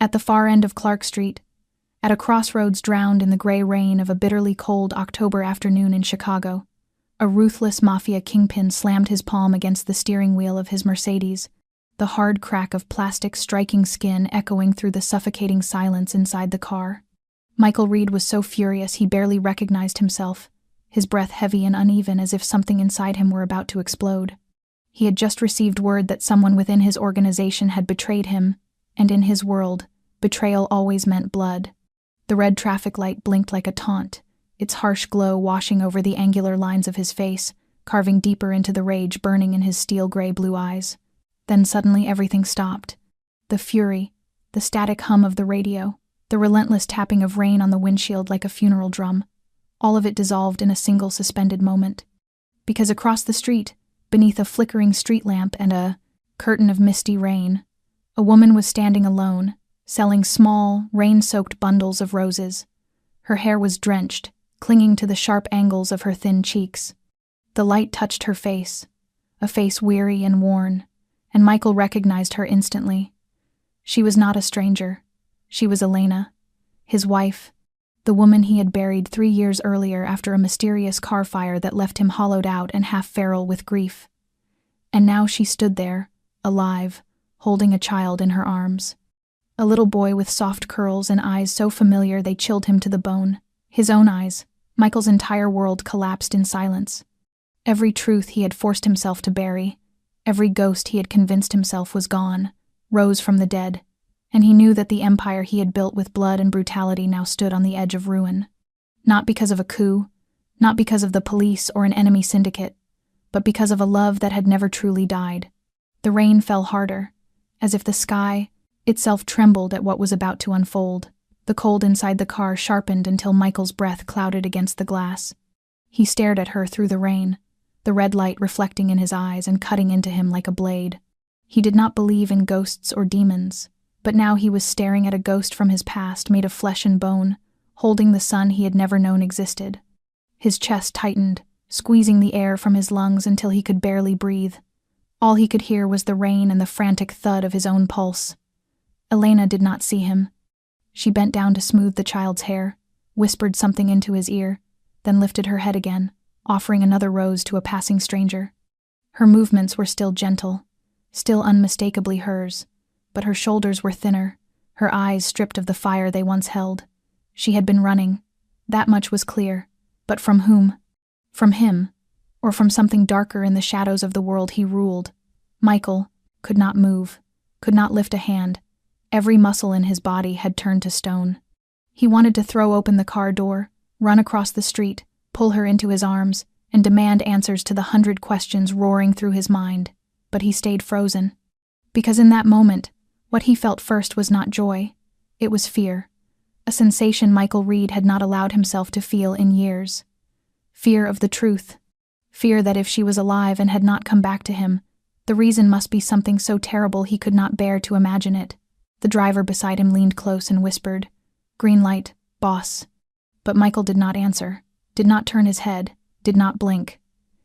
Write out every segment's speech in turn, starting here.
At the far end of Clark Street, at a crossroads drowned in the gray rain of a bitterly cold October afternoon in Chicago, a ruthless Mafia kingpin slammed his palm against the steering wheel of his Mercedes, the hard crack of plastic striking skin echoing through the suffocating silence inside the car. Michael Reed was so furious he barely recognized himself, his breath heavy and uneven as if something inside him were about to explode. He had just received word that someone within his organization had betrayed him, and in his world, betrayal always meant blood. The red traffic light blinked like a taunt, its harsh glow washing over the angular lines of his face, carving deeper into the rage burning in his steel-gray blue eyes. Then suddenly everything stopped. The fury, the static hum of the radio, the relentless tapping of rain on the windshield like a funeral drum, all of it dissolved in a single suspended moment. Because across the street, beneath a flickering street lamp and a curtain of misty rain, a woman was standing alone, selling small, rain-soaked bundles of roses. Her hair was drenched, clinging to the sharp angles of her thin cheeks. The light touched her face, a face weary and worn, and Michael recognized her instantly. She was not a stranger. She was Elena, his wife, the woman he had buried 3 years earlier after a mysterious car fire that left him hollowed out and half-feral with grief. And now she stood there, alive, holding a child in her arms. A little boy with soft curls and eyes so familiar they chilled him to the bone. His own eyes. Michael's entire world collapsed in silence. Every truth he had forced himself to bury, every ghost he had convinced himself was gone, rose from the dead, and he knew that the empire he had built with blood and brutality now stood on the edge of ruin. Not because of a coup, not because of the police or an enemy syndicate, but because of a love that had never truly died. The rain fell harder, as if the sky itself trembled at what was about to unfold. The cold inside the car sharpened until Michael's breath clouded against the glass. He stared at her through the rain, the red light reflecting in his eyes and cutting into him like a blade. He did not believe in ghosts or demons, but now he was staring at a ghost from his past made of flesh and bone, holding the son he had never known existed. His chest tightened, squeezing the air from his lungs until he could barely breathe. All he could hear was the rain and the frantic thud of his own pulse. Elena did not see him. She bent down to smooth the child's hair, whispered something into his ear, then lifted her head again, offering another rose to a passing stranger. Her movements were still gentle, still unmistakably hers, but her shoulders were thinner, her eyes stripped of the fire they once held. She had been running, that much was clear, but from whom? From him, or from something darker in the shadows of the world he ruled. Michael could not move, could not lift a hand. Every muscle in his body had turned to stone. He wanted to throw open the car door, run across the street, pull her into his arms, and demand answers to the 100 questions roaring through his mind, but he stayed frozen. Because in that moment, what he felt first was not joy, it was fear, a sensation Michael Reed had not allowed himself to feel in years. Fear of the truth, fear that if she was alive and had not come back to him, the reason must be something so terrible he could not bear to imagine it. The driver beside him leaned close and whispered, "Green light, boss." But Michael did not answer, did not turn his head, did not blink.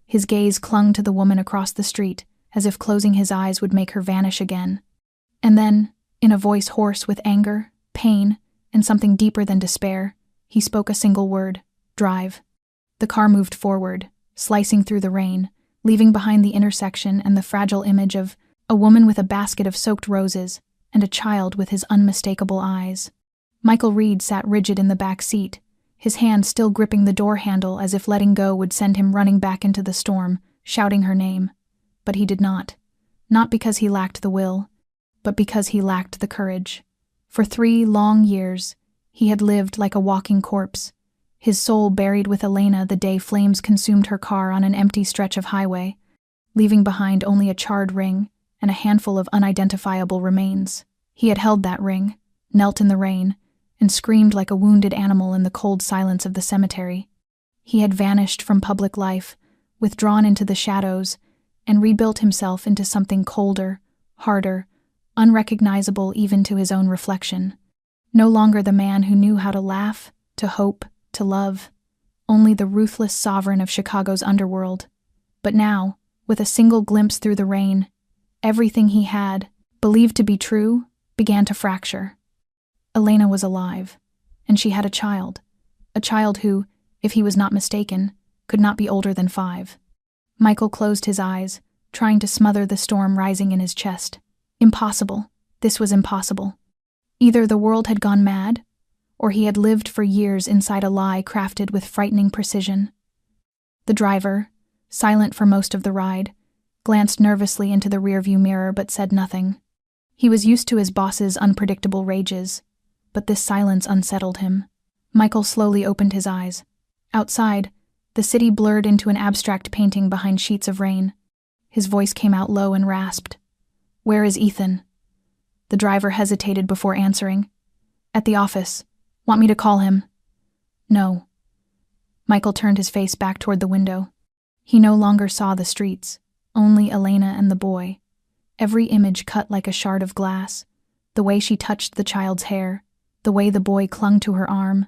His gaze clung to the woman across the street, as if closing his eyes would make her vanish again. And then, in a voice hoarse with anger, pain, and something deeper than despair, he spoke a single word, "Drive." The car moved forward, slicing through the rain, leaving behind the intersection and the fragile image of a woman with a basket of soaked roses and a child with his unmistakable eyes. Michael Reed sat rigid in the back seat, his hand still gripping the door handle as if letting go would send him running back into the storm, shouting her name. But he did not. Not because he lacked the will, but because he lacked the courage. For 3 long years, he had lived like a walking corpse, his soul buried with Elena the day flames consumed her car on an empty stretch of highway, leaving behind only a charred ring and a handful of unidentifiable remains. He had held that ring, knelt in the rain, and screamed like a wounded animal in the cold silence of the cemetery. He had vanished from public life, withdrawn into the shadows, and rebuilt himself into something colder, harder, unrecognizable even to his own reflection. No longer the man who knew how to laugh, to hope, to love, only the ruthless sovereign of Chicago's underworld. But now, with a single glimpse through the rain, everything he had, believed to be true, began to fracture. Elena was alive, and she had a child who, if he was not mistaken, could not be older than 5. Michael closed his eyes, trying to smother the storm rising in his chest. Impossible. This was impossible. Either the world had gone mad, or he had lived for years inside a lie crafted with frightening precision. The driver, silent for most of the ride, glanced nervously into the rearview mirror but said nothing. He was used to his boss's unpredictable rages, but this silence unsettled him. Michael slowly opened his eyes. Outside, the city blurred into an abstract painting behind sheets of rain. His voice came out low and rasped. "Where is Ethan?" The driver hesitated before answering. "At the office. Want me to call him?" "No." Michael turned his face back toward the window. He no longer saw the streets, only Elena and the boy. Every image cut like a shard of glass. The way she touched the child's hair, the way the boy clung to her arm.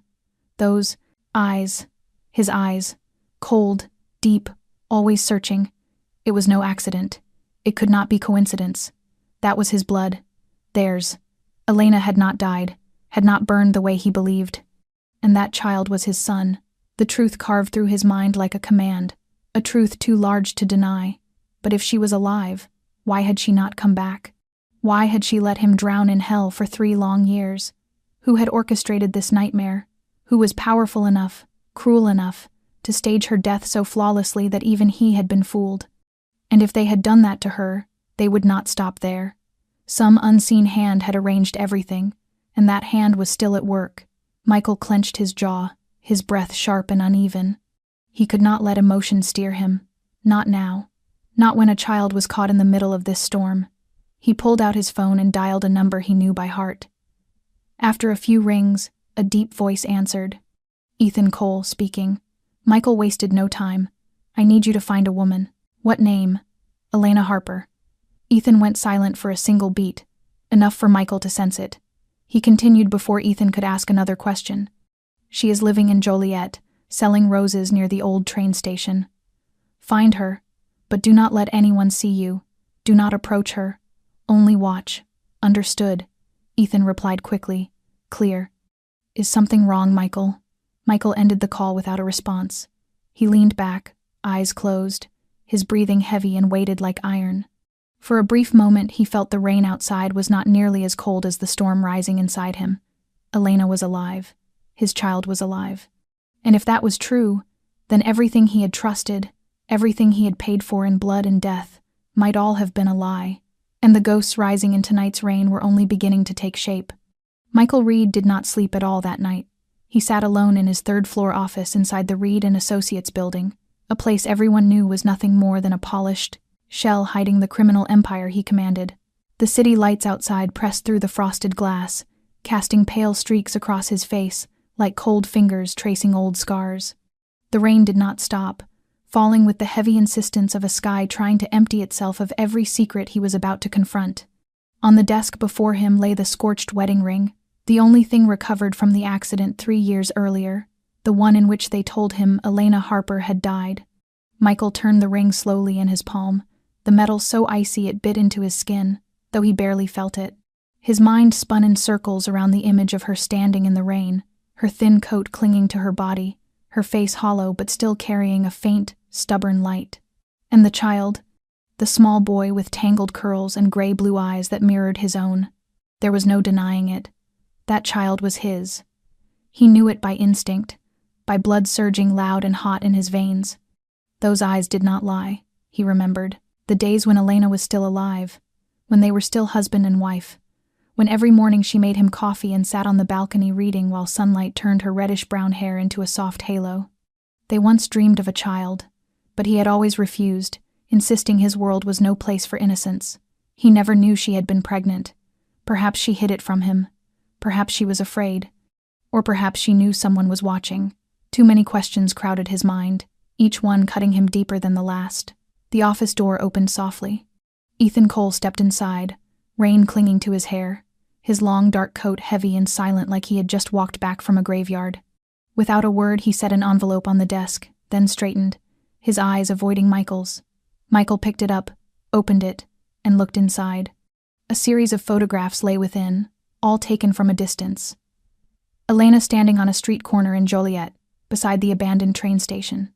Those eyes, his eyes, cold, deep, always searching. It was no accident. It could not be coincidence. That was his blood. Theirs. Elena had not died, had not burned the way he believed. And that child was his son. The truth carved through his mind like a command, a truth too large to deny. But if she was alive, why had she not come back? Why had she let him drown in hell for 3 long years? Who had orchestrated this nightmare? Who was powerful enough, cruel enough, to stage her death so flawlessly that even he had been fooled? And if they had done that to her, they would not stop there. Some unseen hand had arranged everything, and that hand was still at work. Michael clenched his jaw, his breath sharp and uneven. He could not let emotion steer him. Not now. Not when a child was caught in the middle of this storm. He pulled out his phone and dialed a number he knew by heart. After a few rings, a deep voice answered. Ethan Cole speaking. Michael wasted no time. "I need you to find a woman." "What name?" "Elena Harper." Ethan went silent for a single beat, enough for Michael to sense it. He continued before Ethan could ask another question. "She is living in Joliet, selling roses near the old train station. Find her, but do not let anyone see you. Do not approach her. Only watch." "Understood," Ethan replied quickly, clear. "Is something wrong, Michael?" Michael ended the call without a response. He leaned back, eyes closed, his breathing heavy and weighted like iron. For a brief moment he felt the rain outside was not nearly as cold as the storm rising inside him. Elena was alive. His child was alive. And if that was true, then everything he had trusted, everything he had paid for in blood and death, might all have been a lie. And the ghosts rising in tonight's rain were only beginning to take shape. Michael Reed did not sleep at all that night. He sat alone in his 3rd-floor office inside the Reed & Associates building, a place everyone knew was nothing more than a polished shell hiding the criminal empire he commanded. The city lights outside pressed through the frosted glass, casting pale streaks across his face, like cold fingers tracing old scars. The rain did not stop, falling with the heavy insistence of a sky trying to empty itself of every secret he was about to confront. On the desk before him lay the scorched wedding ring, the only thing recovered from the accident 3 years earlier, the one in which they told him Elena Harper had died. Michael turned the ring slowly in his palm, the metal so icy it bit into his skin, though he barely felt it. His mind spun in circles around the image of her standing in the rain, her thin coat clinging to her body, her face hollow but still carrying a faint, stubborn light. And the child, the small boy with tangled curls and gray-blue eyes that mirrored his own. There was no denying it. That child was his. He knew it by instinct, by blood surging loud and hot in his veins. Those eyes did not lie, he remembered. The days when Elena was still alive, when they were still husband and wife, when every morning she made him coffee and sat on the balcony reading while sunlight turned her reddish-brown hair into a soft halo. They once dreamed of a child, but he had always refused, insisting his world was no place for innocence. He never knew she had been pregnant. Perhaps she hid it from him. Perhaps she was afraid. Or perhaps she knew someone was watching. Too many questions crowded his mind, each one cutting him deeper than the last. The office door opened softly. Ethan Cole stepped inside, rain clinging to his hair, his long dark coat heavy and silent like he had just walked back from a graveyard. Without a word he set an envelope on the desk, then straightened, his eyes avoiding Michael's. Michael picked it up, opened it, and looked inside. A series of photographs lay within, all taken from a distance. Elena standing on a street corner in Joliet, beside the abandoned train station.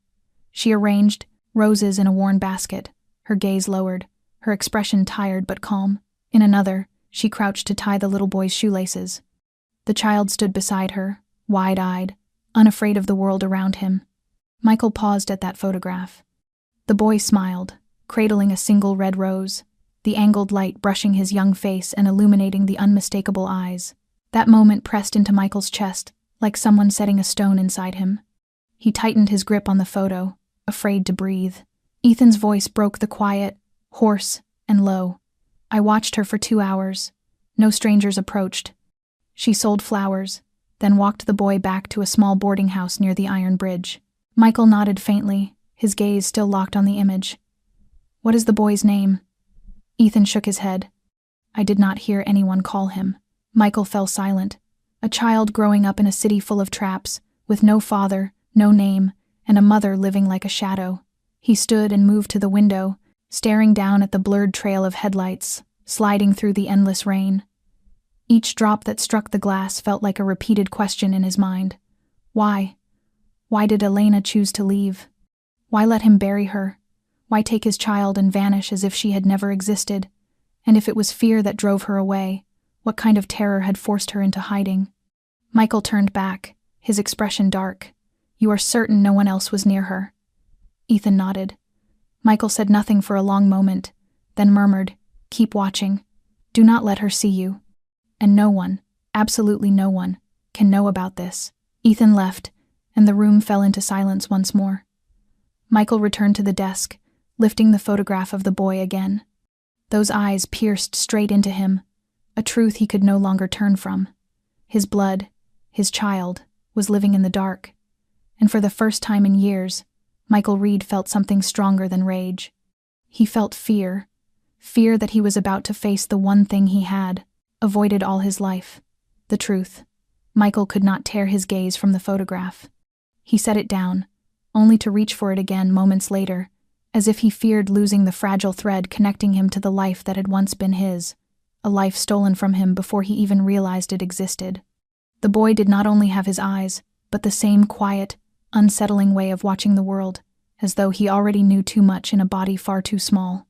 She arranged roses in a worn basket, her gaze lowered, her expression tired but calm. In another, she crouched to tie the little boy's shoelaces. The child stood beside her, wide-eyed, unafraid of the world around him. Michael paused at that photograph. The boy smiled, cradling a single red rose, the angled light brushing his young face and illuminating the unmistakable eyes. That moment pressed into Michael's chest, like someone setting a stone inside him. He tightened his grip on the photo, afraid to breathe. Ethan's voice broke the quiet, hoarse and low. I watched her for 2 hours. No strangers approached. She sold flowers, then walked the boy back to a small boarding house near the iron bridge. Michael nodded faintly, his gaze still locked on the image. What is the boy's name? Ethan shook his head. I did not hear anyone call him. Michael fell silent. A child growing up in a city full of traps, with no father, no name, and a mother living like a shadow. He stood and moved to the window, staring down at the blurred trail of headlights, sliding through the endless rain. Each drop that struck the glass felt like a repeated question in his mind. Why? Why did Elena choose to leave? Why let him bury her? Why take his child and vanish as if she had never existed? And if it was fear that drove her away, what kind of terror had forced her into hiding? Michael turned back, his expression dark. You are certain no one else was near her? Ethan nodded. Michael said nothing for a long moment, then murmured, Keep watching. Do not let her see you. And no one, absolutely no one, can know about this. Ethan left, and the room fell into silence once more. Michael returned to the desk, lifting the photograph of the boy again. Those eyes pierced straight into him, a truth he could no longer turn from. His blood, his child, was living in the dark. And for the first time in years, Michael Reed felt something stronger than rage. He felt fear that he was about to face the one thing he had avoided all his life, the truth. Michael could not tear his gaze from the photograph. He set it down, only to reach for it again moments later, as if he feared losing the fragile thread connecting him to the life that had once been his, a life stolen from him before he even realized it existed. The boy did not only have his eyes, but the same quiet, unsettling way of watching the world, as though he already knew too much in a body far too small.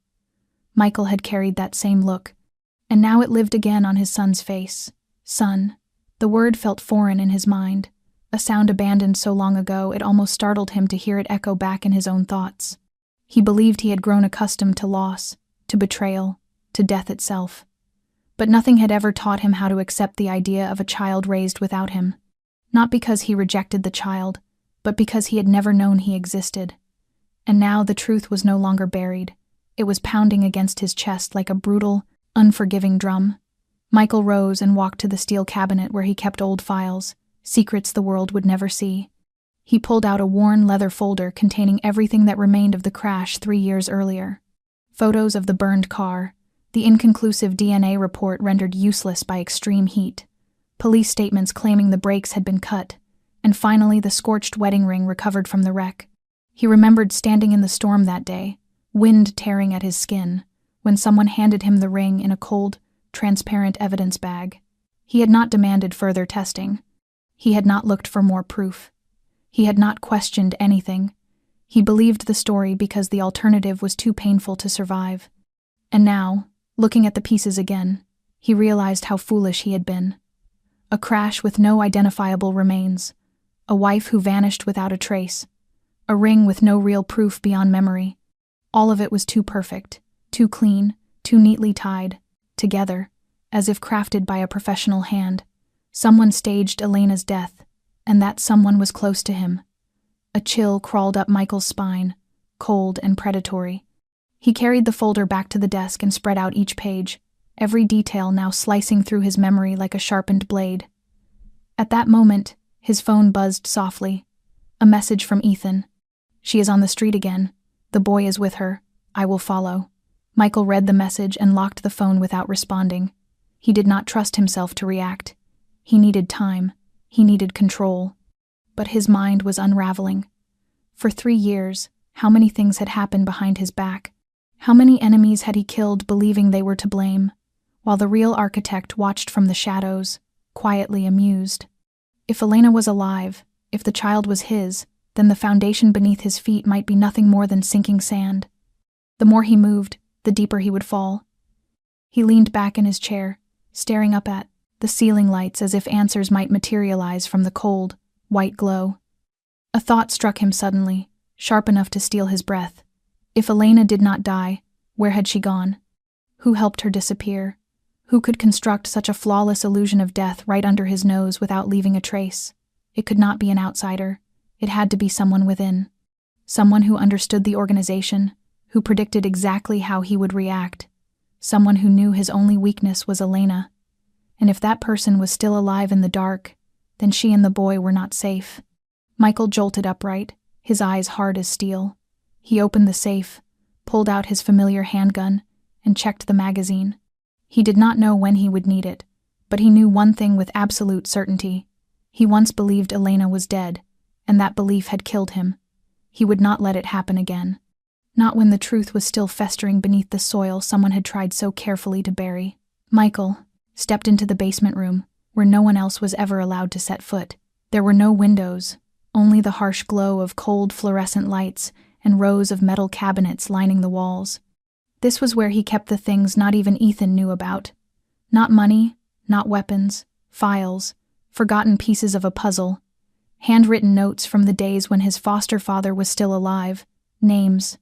Michael had carried that same look, and now it lived again on his son's face. Son. The word felt foreign in his mind, a sound abandoned so long ago it almost startled him to hear it echo back in his own thoughts. He believed he had grown accustomed to loss, to betrayal, to death itself. But nothing had ever taught him how to accept the idea of a child raised without him. Not because he rejected the child, but because he had never known he existed. And now the truth was no longer buried. It was pounding against his chest like a brutal, unforgiving drum. Michael rose and walked to the steel cabinet where he kept old files, secrets the world would never see. He pulled out a worn leather folder containing everything that remained of the crash 3 years earlier. Photos of the burned car, the inconclusive DNA report rendered useless by extreme heat, police statements claiming the brakes had been cut, and finally the scorched wedding ring recovered from the wreck. He remembered standing in the storm that day, wind tearing at his skin, when someone handed him the ring in a cold, transparent evidence bag. He had not demanded further testing. He had not looked for more proof. He had not questioned anything. He believed the story because the alternative was too painful to survive. And now, looking at the pieces again, he realized how foolish he had been. A crash with no identifiable remains, a wife who vanished without a trace, a ring with no real proof beyond memory. All of it was too perfect, too clean, too neatly tied, together, as if crafted by a professional hand. Someone staged Elena's death, and that someone was close to him. A chill crawled up Michael's spine, cold and predatory. He carried the folder back to the desk and spread out each page, every detail now slicing through his memory like a sharpened blade. At that moment, his phone buzzed softly. A message from Ethan. She is on the street again. The boy is with her. I will follow. Michael read the message and locked the phone without responding. He did not trust himself to react. He needed time. He needed control. But his mind was unraveling. For 3 years, how many things had happened behind his back? How many enemies had he killed believing they were to blame? while the real architect watched from the shadows, quietly amused. If Elena was alive, if the child was his, then the foundation beneath his feet might be nothing more than sinking sand. The more he moved, the deeper he would fall. He leaned back in his chair, staring up at the ceiling lights as if answers might materialize from the cold, white glow. A thought struck him suddenly, sharp enough to steal his breath. If Elena did not die, where had she gone? Who helped her disappear? Who could construct such a flawless illusion of death right under his nose without leaving a trace? It could not be an outsider. It had to be someone within. Someone who understood the organization, who predicted exactly how he would react. Someone who knew his only weakness was Elena. And if that person was still alive in the dark, then she and the boy were not safe. Michael jolted upright, his eyes hard as steel. He opened the safe, pulled out his familiar handgun, and checked the magazine. He did not know when he would need it, but he knew one thing with absolute certainty. He once believed Elena was dead, and that belief had killed him. He would not let it happen again. Not when the truth was still festering beneath the soil someone had tried so carefully to bury. Michael stepped into the basement room, where no one else was ever allowed to set foot. There were no windows, only the harsh glow of cold fluorescent lights and rows of metal cabinets lining the walls. This was where he kept the things not even Ethan knew about. Not money, not weapons, files, forgotten pieces of a puzzle, handwritten notes from the days when his foster father was still alive, names,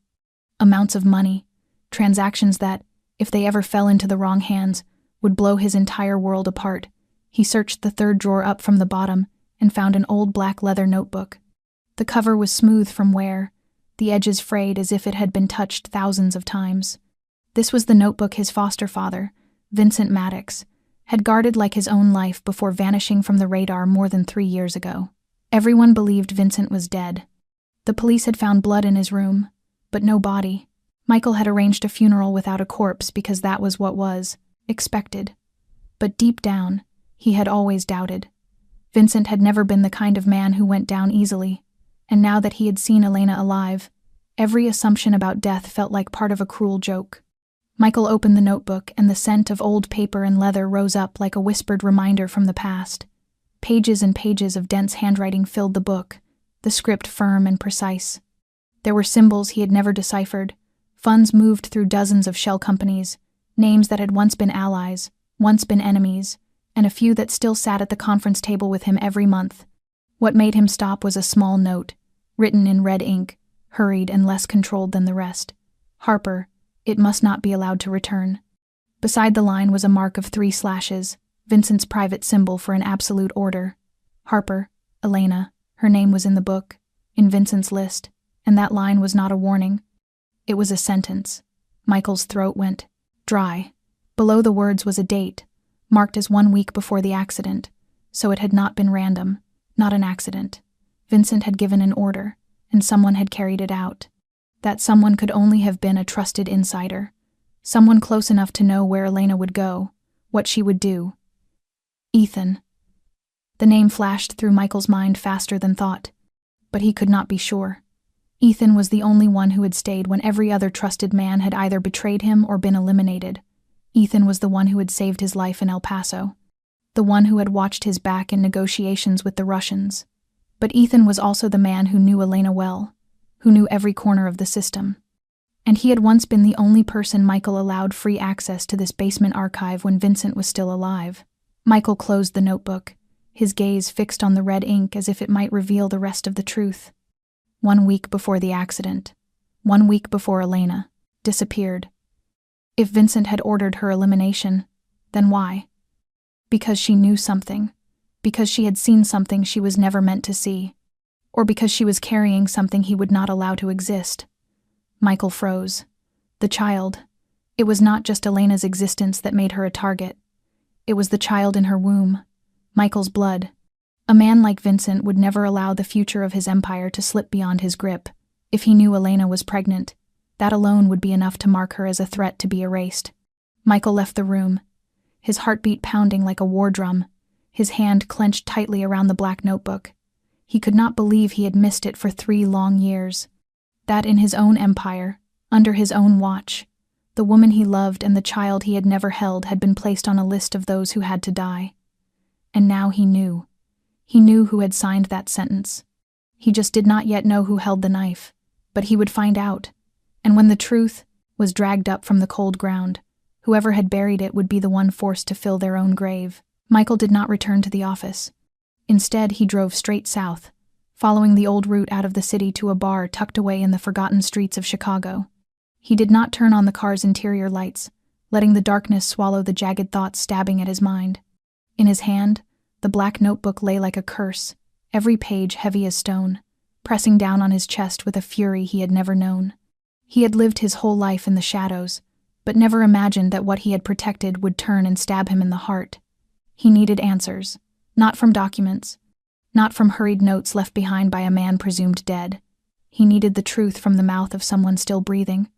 amounts of money, transactions that, if they ever fell into the wrong hands, would blow his entire world apart. He searched the third drawer up from the bottom and found an old black leather notebook. The cover was smooth from wear, the edges frayed as if it had been touched thousands of times. This was the notebook his foster father, Vincent Maddox, had guarded like his own life before vanishing from the radar more than 3 years ago. Everyone believed Vincent was dead. The police had found blood in his room, but no body. Michael had arranged a funeral without a corpse because that was what was expected. But deep down, he had always doubted. Vincent had never been the kind of man who went down easily, and now that he had seen Elena alive, every assumption about death felt like part of a cruel joke. Michael opened the notebook, and the scent of old paper and leather rose up like a whispered reminder from the past. Pages and pages of dense handwriting filled the book, the script firm and precise. There were symbols he had never deciphered, funds moved through dozens of shell companies, names that had once been allies, once been enemies, and a few that still sat at the conference table with him every month. What made him stop was a small note, written in red ink, hurried and less controlled than the rest. Harper, it must not be allowed to return. Beside the line was a mark of 3 slashes, Vincent's private symbol for an absolute order. Harper, Elena, her name was in the book, in Vincent's list, and that line was not a warning. It was a sentence. Michael's throat went dry. Below the words was a date, marked as 1 week before the accident, so it had not been random, not an accident. Vincent had given an order, and someone had carried it out. That someone could only have been a trusted insider, someone close enough to know where Elena would go, what she would do. Ethan. The name flashed through Michael's mind faster than thought, but he could not be sure. Ethan was the only one who had stayed when every other trusted man had either betrayed him or been eliminated. Ethan was the one who had saved his life in El Paso, the one who had watched his back in negotiations with the Russians. But Ethan was also the man who knew Elena well, who knew every corner of the system. And he had once been the only person Michael allowed free access to this basement archive when Vincent was still alive. Michael closed the notebook, his gaze fixed on the red ink as if it might reveal the rest of the truth. 1 week before the accident, 1 week before Elena disappeared. If Vincent had ordered her elimination, then why? Because she knew something, because she had seen something she was never meant to see, or because she was carrying something he would not allow to exist. Michael froze. The child. It was not just Elena's existence that made her a target. It was the child in her womb, Michael's blood. A man like Vincent would never allow the future of his empire to slip beyond his grip. If he knew Elena was pregnant, that alone would be enough to mark her as a threat to be erased. Michael left the room, his heartbeat pounding like a war drum, his hand clenched tightly around the black notebook. He could not believe he had missed it for 3 long years. That in his own empire, under his own watch, The woman he loved and the child he had never held had been placed on a list of those who had to die. And now he knew. He knew who had signed that sentence. He just did not yet know who held the knife, but he would find out. And when the truth was dragged up from the cold ground, whoever had buried it would be the one forced to fill their own grave. Michael did not return to the office. Instead, he drove straight south, following the old route out of the city to a bar tucked away in the forgotten streets of Chicago. He did not turn on the car's interior lights, letting the darkness swallow the jagged thoughts stabbing at his mind. In his hand, the black notebook lay like a curse, every page heavy as stone, pressing down on his chest with a fury he had never known. He had lived his whole life in the shadows, but never imagined that what he had protected would turn and stab him in the heart. He needed answers, not from documents, not from hurried notes left behind by a man presumed dead. He needed the truth from the mouth of someone still breathing,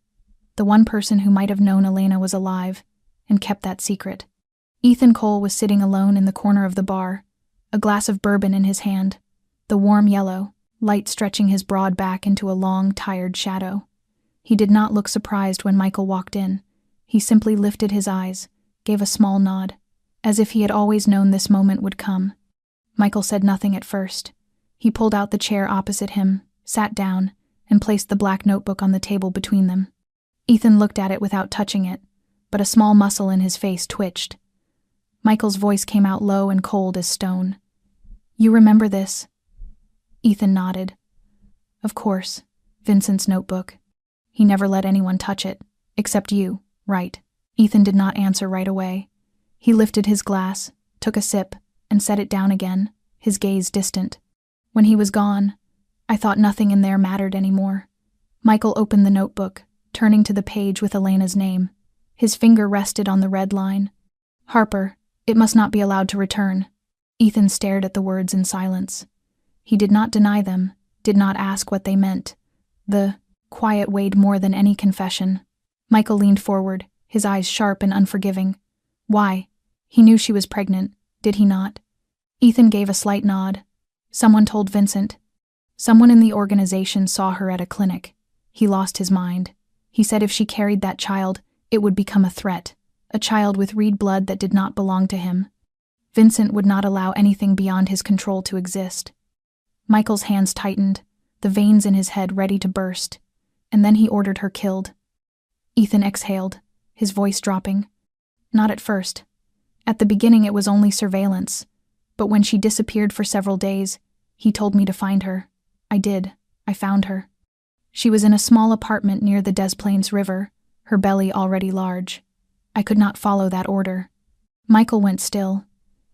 the one person who might have known Elena was alive and kept that secret. Ethan Cole was sitting alone in the corner of the bar, a glass of bourbon in his hand, the warm yellow light stretching his broad back into a long, tired shadow. He did not look surprised when Michael walked in. He simply lifted his eyes, gave a small nod, as if he had always known this moment would come. Michael said nothing at first. He pulled out the chair opposite him, sat down, and placed the black notebook on the table between them. Ethan looked at it without touching it, but a small muscle in his face twitched. Michael's voice came out low and cold as stone. "You remember this?" Ethan nodded. "Of course, Vincent's notebook. He never let anyone touch it, except you, right?" Ethan did not answer right away. He lifted his glass, took a sip, and set it down again, his gaze distant. "When he was gone, I thought nothing in there mattered anymore." Michael opened the notebook, turning to the page with Elena's name. His finger rested on the red line. "Harper, it must not be allowed to return." Ethan stared at the words in silence. He did not deny them, did not ask what they meant. The quiet weighed more than any confession. Michael leaned forward, his eyes sharp and unforgiving. "Why? He knew she was pregnant, did he not?" Ethan gave a slight nod. "Someone told Vincent. Someone in the organization saw her at a clinic. He lost his mind. He said if she carried that child, it would become a threat, a child with red blood that did not belong to him. Vincent would not allow anything beyond his control to exist." Michael's hands tightened, the veins in his head ready to burst, and then he ordered her killed. Ethan exhaled, his voice dropping. "Not at first. At the beginning it was only surveillance, but when she disappeared for several days, he told me to find her. I did. I found her. She was in a small apartment near the Des Plaines River, her belly already large. I could not follow that order." Michael went still.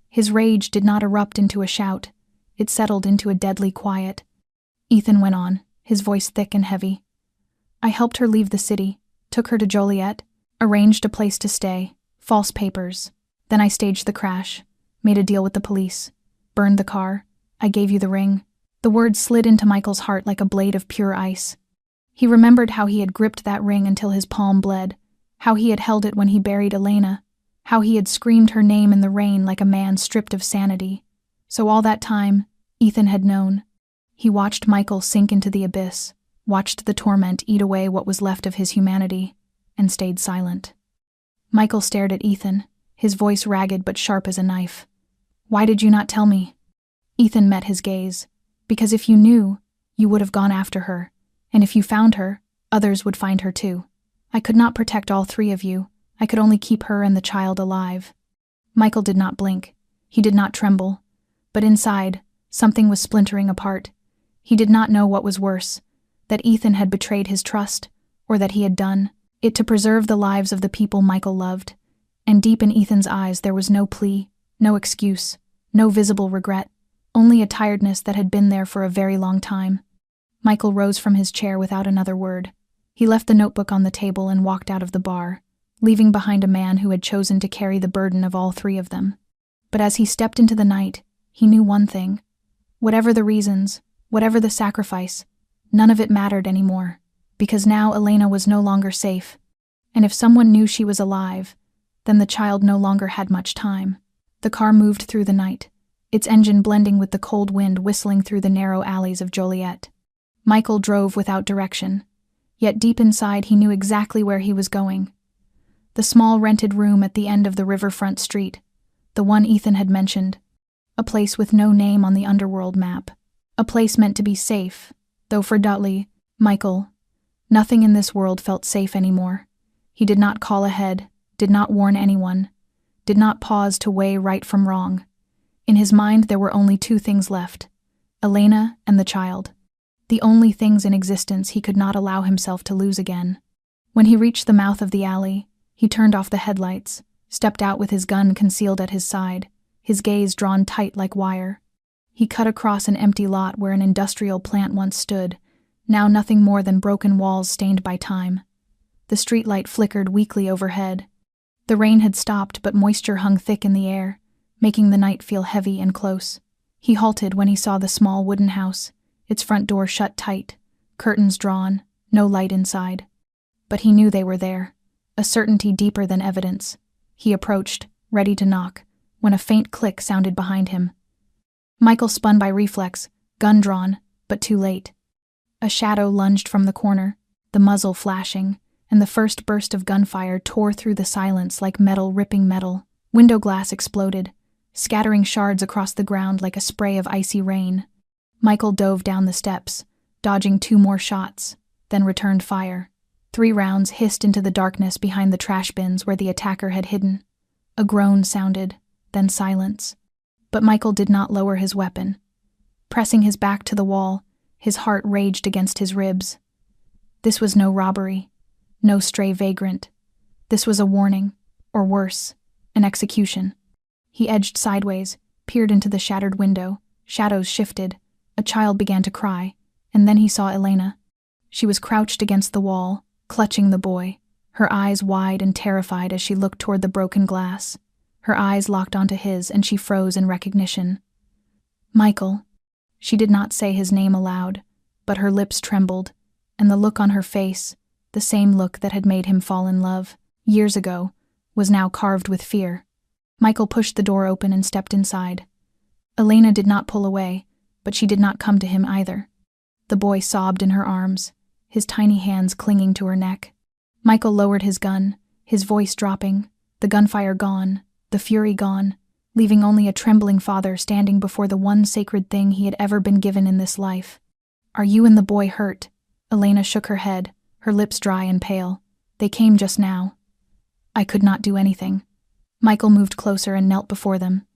His rage did not erupt into a shout. It settled into a deadly quiet. Ethan went on, his voice thick and heavy. "I helped her leave the city, took her to Joliet, arranged a place to stay, false papers. Then I staged the crash, made a deal with the police, burned the car. I gave you the ring." The words slid into Michael's heart like a blade of pure ice. He remembered how he had gripped that ring until his palm bled, how he had held it when he buried Elena, how he had screamed her name in the rain like a man stripped of sanity. So all that time, Ethan had known. He watched Michael sink into the abyss, watched the torment eat away what was left of his humanity, and stayed silent. Michael stared at Ethan, his voice ragged but sharp as a knife. "Why did you not tell me?" Ethan met his gaze. "Because if you knew, you would have gone after her. And if you found her, others would find her too. I could not protect all three of you. I could only keep her and the child alive." Michael did not blink. He did not tremble. But inside, something was splintering apart. He did not know what was worse, that Ethan had betrayed his trust, or that he had done it to preserve the lives of the people Michael loved. And deep in Ethan's eyes there was no plea, no excuse, no visible regret, only a tiredness that had been there for a very long time. Michael rose from his chair without another word. He left the notebook on the table and walked out of the bar, leaving behind a man who had chosen to carry the burden of all three of them. But as he stepped into the night, he knew one thing. Whatever the reasons, whatever the sacrifice, none of it mattered anymore, because now Elena was no longer safe. And if someone knew she was alive, then the child no longer had much time. The car moved through the night, its engine blending with the cold wind whistling through the narrow alleys of Joliet. Michael drove without direction, yet deep inside he knew exactly where he was going. The small rented room at the end of the riverfront street, the one Ethan had mentioned. A place with no name on the underworld map. A place meant to be safe, though for Dudley, Michael, nothing in this world felt safe anymore. He did not call ahead, did not warn anyone, did not pause to weigh right from wrong. In his mind there were only two things left: Elena and the child. The only things in existence he could not allow himself to lose again. When he reached the mouth of the alley, he turned off the headlights, stepped out with his gun concealed at his side, his gaze drawn tight like wire. He cut across an empty lot where an industrial plant once stood, now nothing more than broken walls stained by time. The streetlight flickered weakly overhead. The rain had stopped, but moisture hung thick in the air, making the night feel heavy and close. He halted when he saw the small wooden house, its front door shut tight, curtains drawn, no light inside. But he knew they were there, a certainty deeper than evidence. He approached, ready to knock, when a faint click sounded behind him. Michael spun by reflex, gun drawn, but too late. A shadow lunged from the corner, the muzzle flashing, and the first burst of gunfire tore through the silence like metal ripping metal. Window glass exploded, scattering shards across the ground like a spray of icy rain. Michael dove down the steps, dodging 2 more shots, then returned fire. 3 rounds hissed into the darkness behind the trash bins where the attacker had hidden. A groan sounded, then silence. But Michael did not lower his weapon. Pressing his back to the wall, his heart raged against his ribs. This was no robbery, no stray vagrant. This was a warning, or worse, an execution. He edged sideways, peered into the shattered window. Shadows shifted. A child began to cry, and then he saw Elena. She was crouched against the wall, clutching the boy, her eyes wide and terrified as she looked toward the broken glass. Her eyes locked onto his, and she froze in recognition. Michael. She did not say his name aloud, but her lips trembled, and the look on her face, the same look that had made him fall in love, years ago, was now carved with fear. Michael pushed the door open and stepped inside. Elena did not pull away, but she did not come to him either. The boy sobbed in her arms, his tiny hands clinging to her neck. Michael lowered his gun, his voice dropping, the gunfire gone, the fury gone, leaving only a trembling father standing before the one sacred thing he had ever been given in this life. "Are you and the boy hurt?" Elena shook her head, her lips dry and pale. "They came just now." "I could not do anything." Michael moved closer and knelt before them.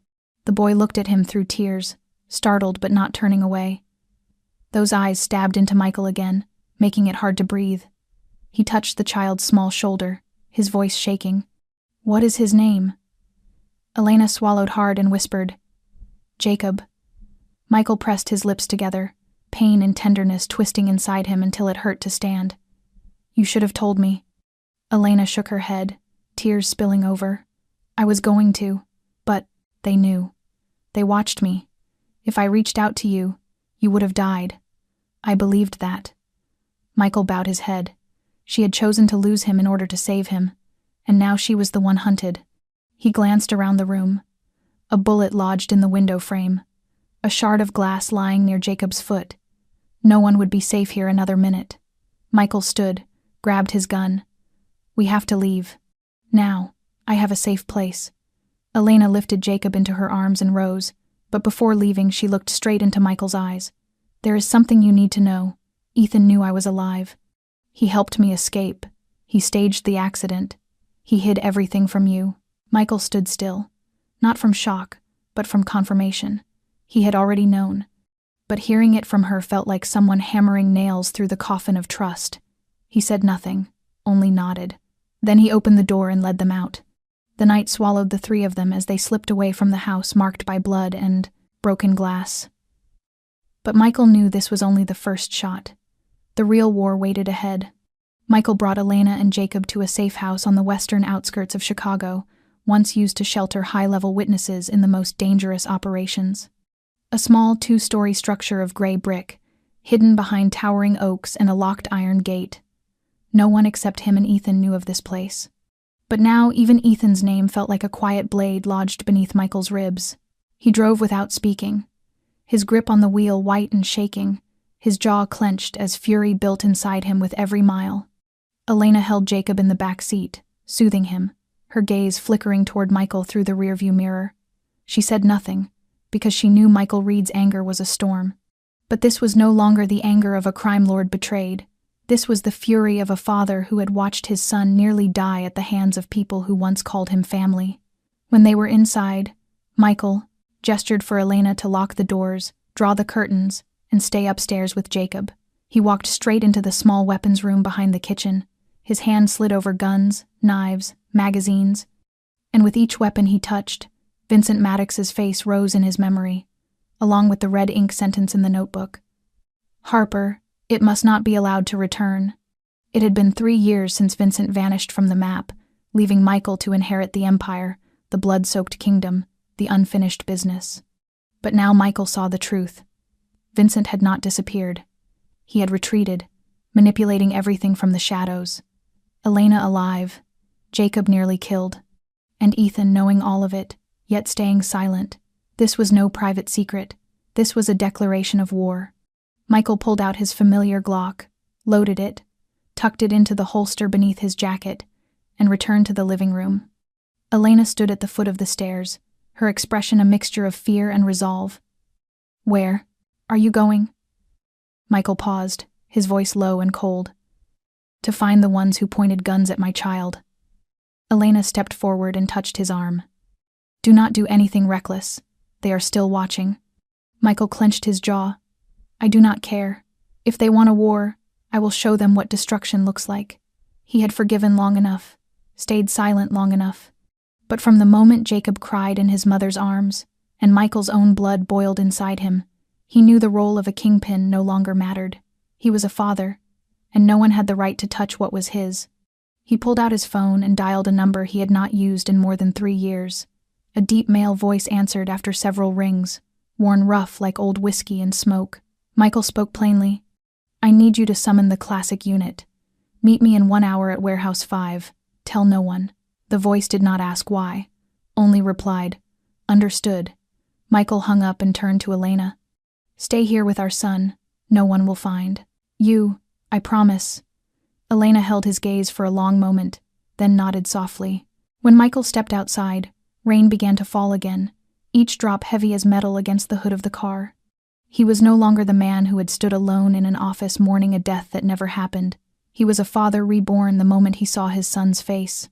The boy looked at him through tears, startled but not turning away. Those eyes stabbed into Michael again, making it hard to breathe. He touched the child's small shoulder, his voice shaking. "What is his name?" Elena swallowed hard and whispered, "Jacob." Michael pressed his lips together, pain and tenderness twisting inside him until it hurt to stand. "You should have told me." Elena shook her head, tears spilling over. "I was going to, but they knew. They watched me. If I reached out to you, you would have died. I believed that." Michael bowed his head. She had chosen to lose him in order to save him, and now she was the one hunted. He glanced around the room. A bullet lodged in the window frame, a shard of glass lying near Jacob's foot. No one would be safe here another minute. Michael stood, grabbed his gun. "We have to leave. Now. I have a safe place." Elena lifted Jacob into her arms and rose, but before leaving she looked straight into Michael's eyes. "There is something you need to know. Ethan knew I was alive. He helped me escape. He staged the accident. He hid everything from you." Michael stood still, not from shock, but from confirmation. He had already known, but hearing it from her felt like someone hammering nails through the coffin of trust. He said nothing, only nodded. Then he opened the door and led them out. The night swallowed the 3 of them as they slipped away from the house marked by blood and broken glass. But Michael knew this was only the first shot. The real war waited ahead. Michael brought Elena and Jacob to a safe house on the western outskirts of Chicago, once used to shelter high-level witnesses in the most dangerous operations. A small 2-story structure of gray brick, hidden behind towering oaks and a locked iron gate. No one except him and Ethan knew of this place. But now even Ethan's name felt like a quiet blade lodged beneath Michael's ribs. He drove without speaking, his grip on the wheel white and shaking, his jaw clenched as fury built inside him with every mile. Elena held Jacob in the back seat, soothing him, her gaze flickering toward Michael through the rearview mirror. She said nothing, because she knew Michael Reed's anger was a storm. But this was no longer the anger of a crime lord betrayed. This was the fury of a father who had watched his son nearly die at the hands of people who once called him family. When they were inside, Michael gestured for Elena to lock the doors, draw the curtains, and stay upstairs with Jacob. He walked straight into the small weapons room behind the kitchen. His hand slid over guns, knives, magazines, and with each weapon he touched, Vincent Maddox's face rose in his memory, along with the red ink sentence in the notebook. Harper, it must not be allowed to return. It had been 3 years since Vincent vanished from the map, leaving Michael to inherit the empire, the blood-soaked kingdom, the unfinished business. But now Michael saw the truth. Vincent had not disappeared. He had retreated, manipulating everything from the shadows. Elena alive, Jacob nearly killed, and Ethan knowing all of it, yet staying silent. This was no private secret. This was a declaration of war. Michael pulled out his familiar Glock, loaded it, tucked it into the holster beneath his jacket, and returned to the living room. Elena stood at the foot of the stairs, her expression a mixture of fear and resolve. "Where? Are you going?" Michael paused, his voice low and cold. "To find the ones who pointed guns at my child." Elena stepped forward and touched his arm. "Do not do anything reckless. They are still watching." Michael clenched his jaw. "I do not care. If they want a war, I will show them what destruction looks like." He had forgiven long enough, stayed silent long enough. But from the moment Jacob cried in his mother's arms, and Michael's own blood boiled inside him, he knew the role of a kingpin no longer mattered. He was a father, and no one had the right to touch what was his. He pulled out his phone and dialed a number he had not used in more than 3 years. A deep male voice answered after several rings, worn rough like old whiskey and smoke. Michael spoke plainly. "I need you to summon the classic unit. Meet me in 1 hour at Warehouse 5. Tell no one." The voice did not ask why, only replied, "Understood." Michael hung up and turned to Elena. "Stay here with our son. No one will find you, I promise." Elena held his gaze for a long moment, then nodded softly. When Michael stepped outside, rain began to fall again, each drop heavy as metal against the hood of the car. He was no longer the man who had stood alone in an office mourning a death that never happened. He was a father reborn the moment he saw his son's face.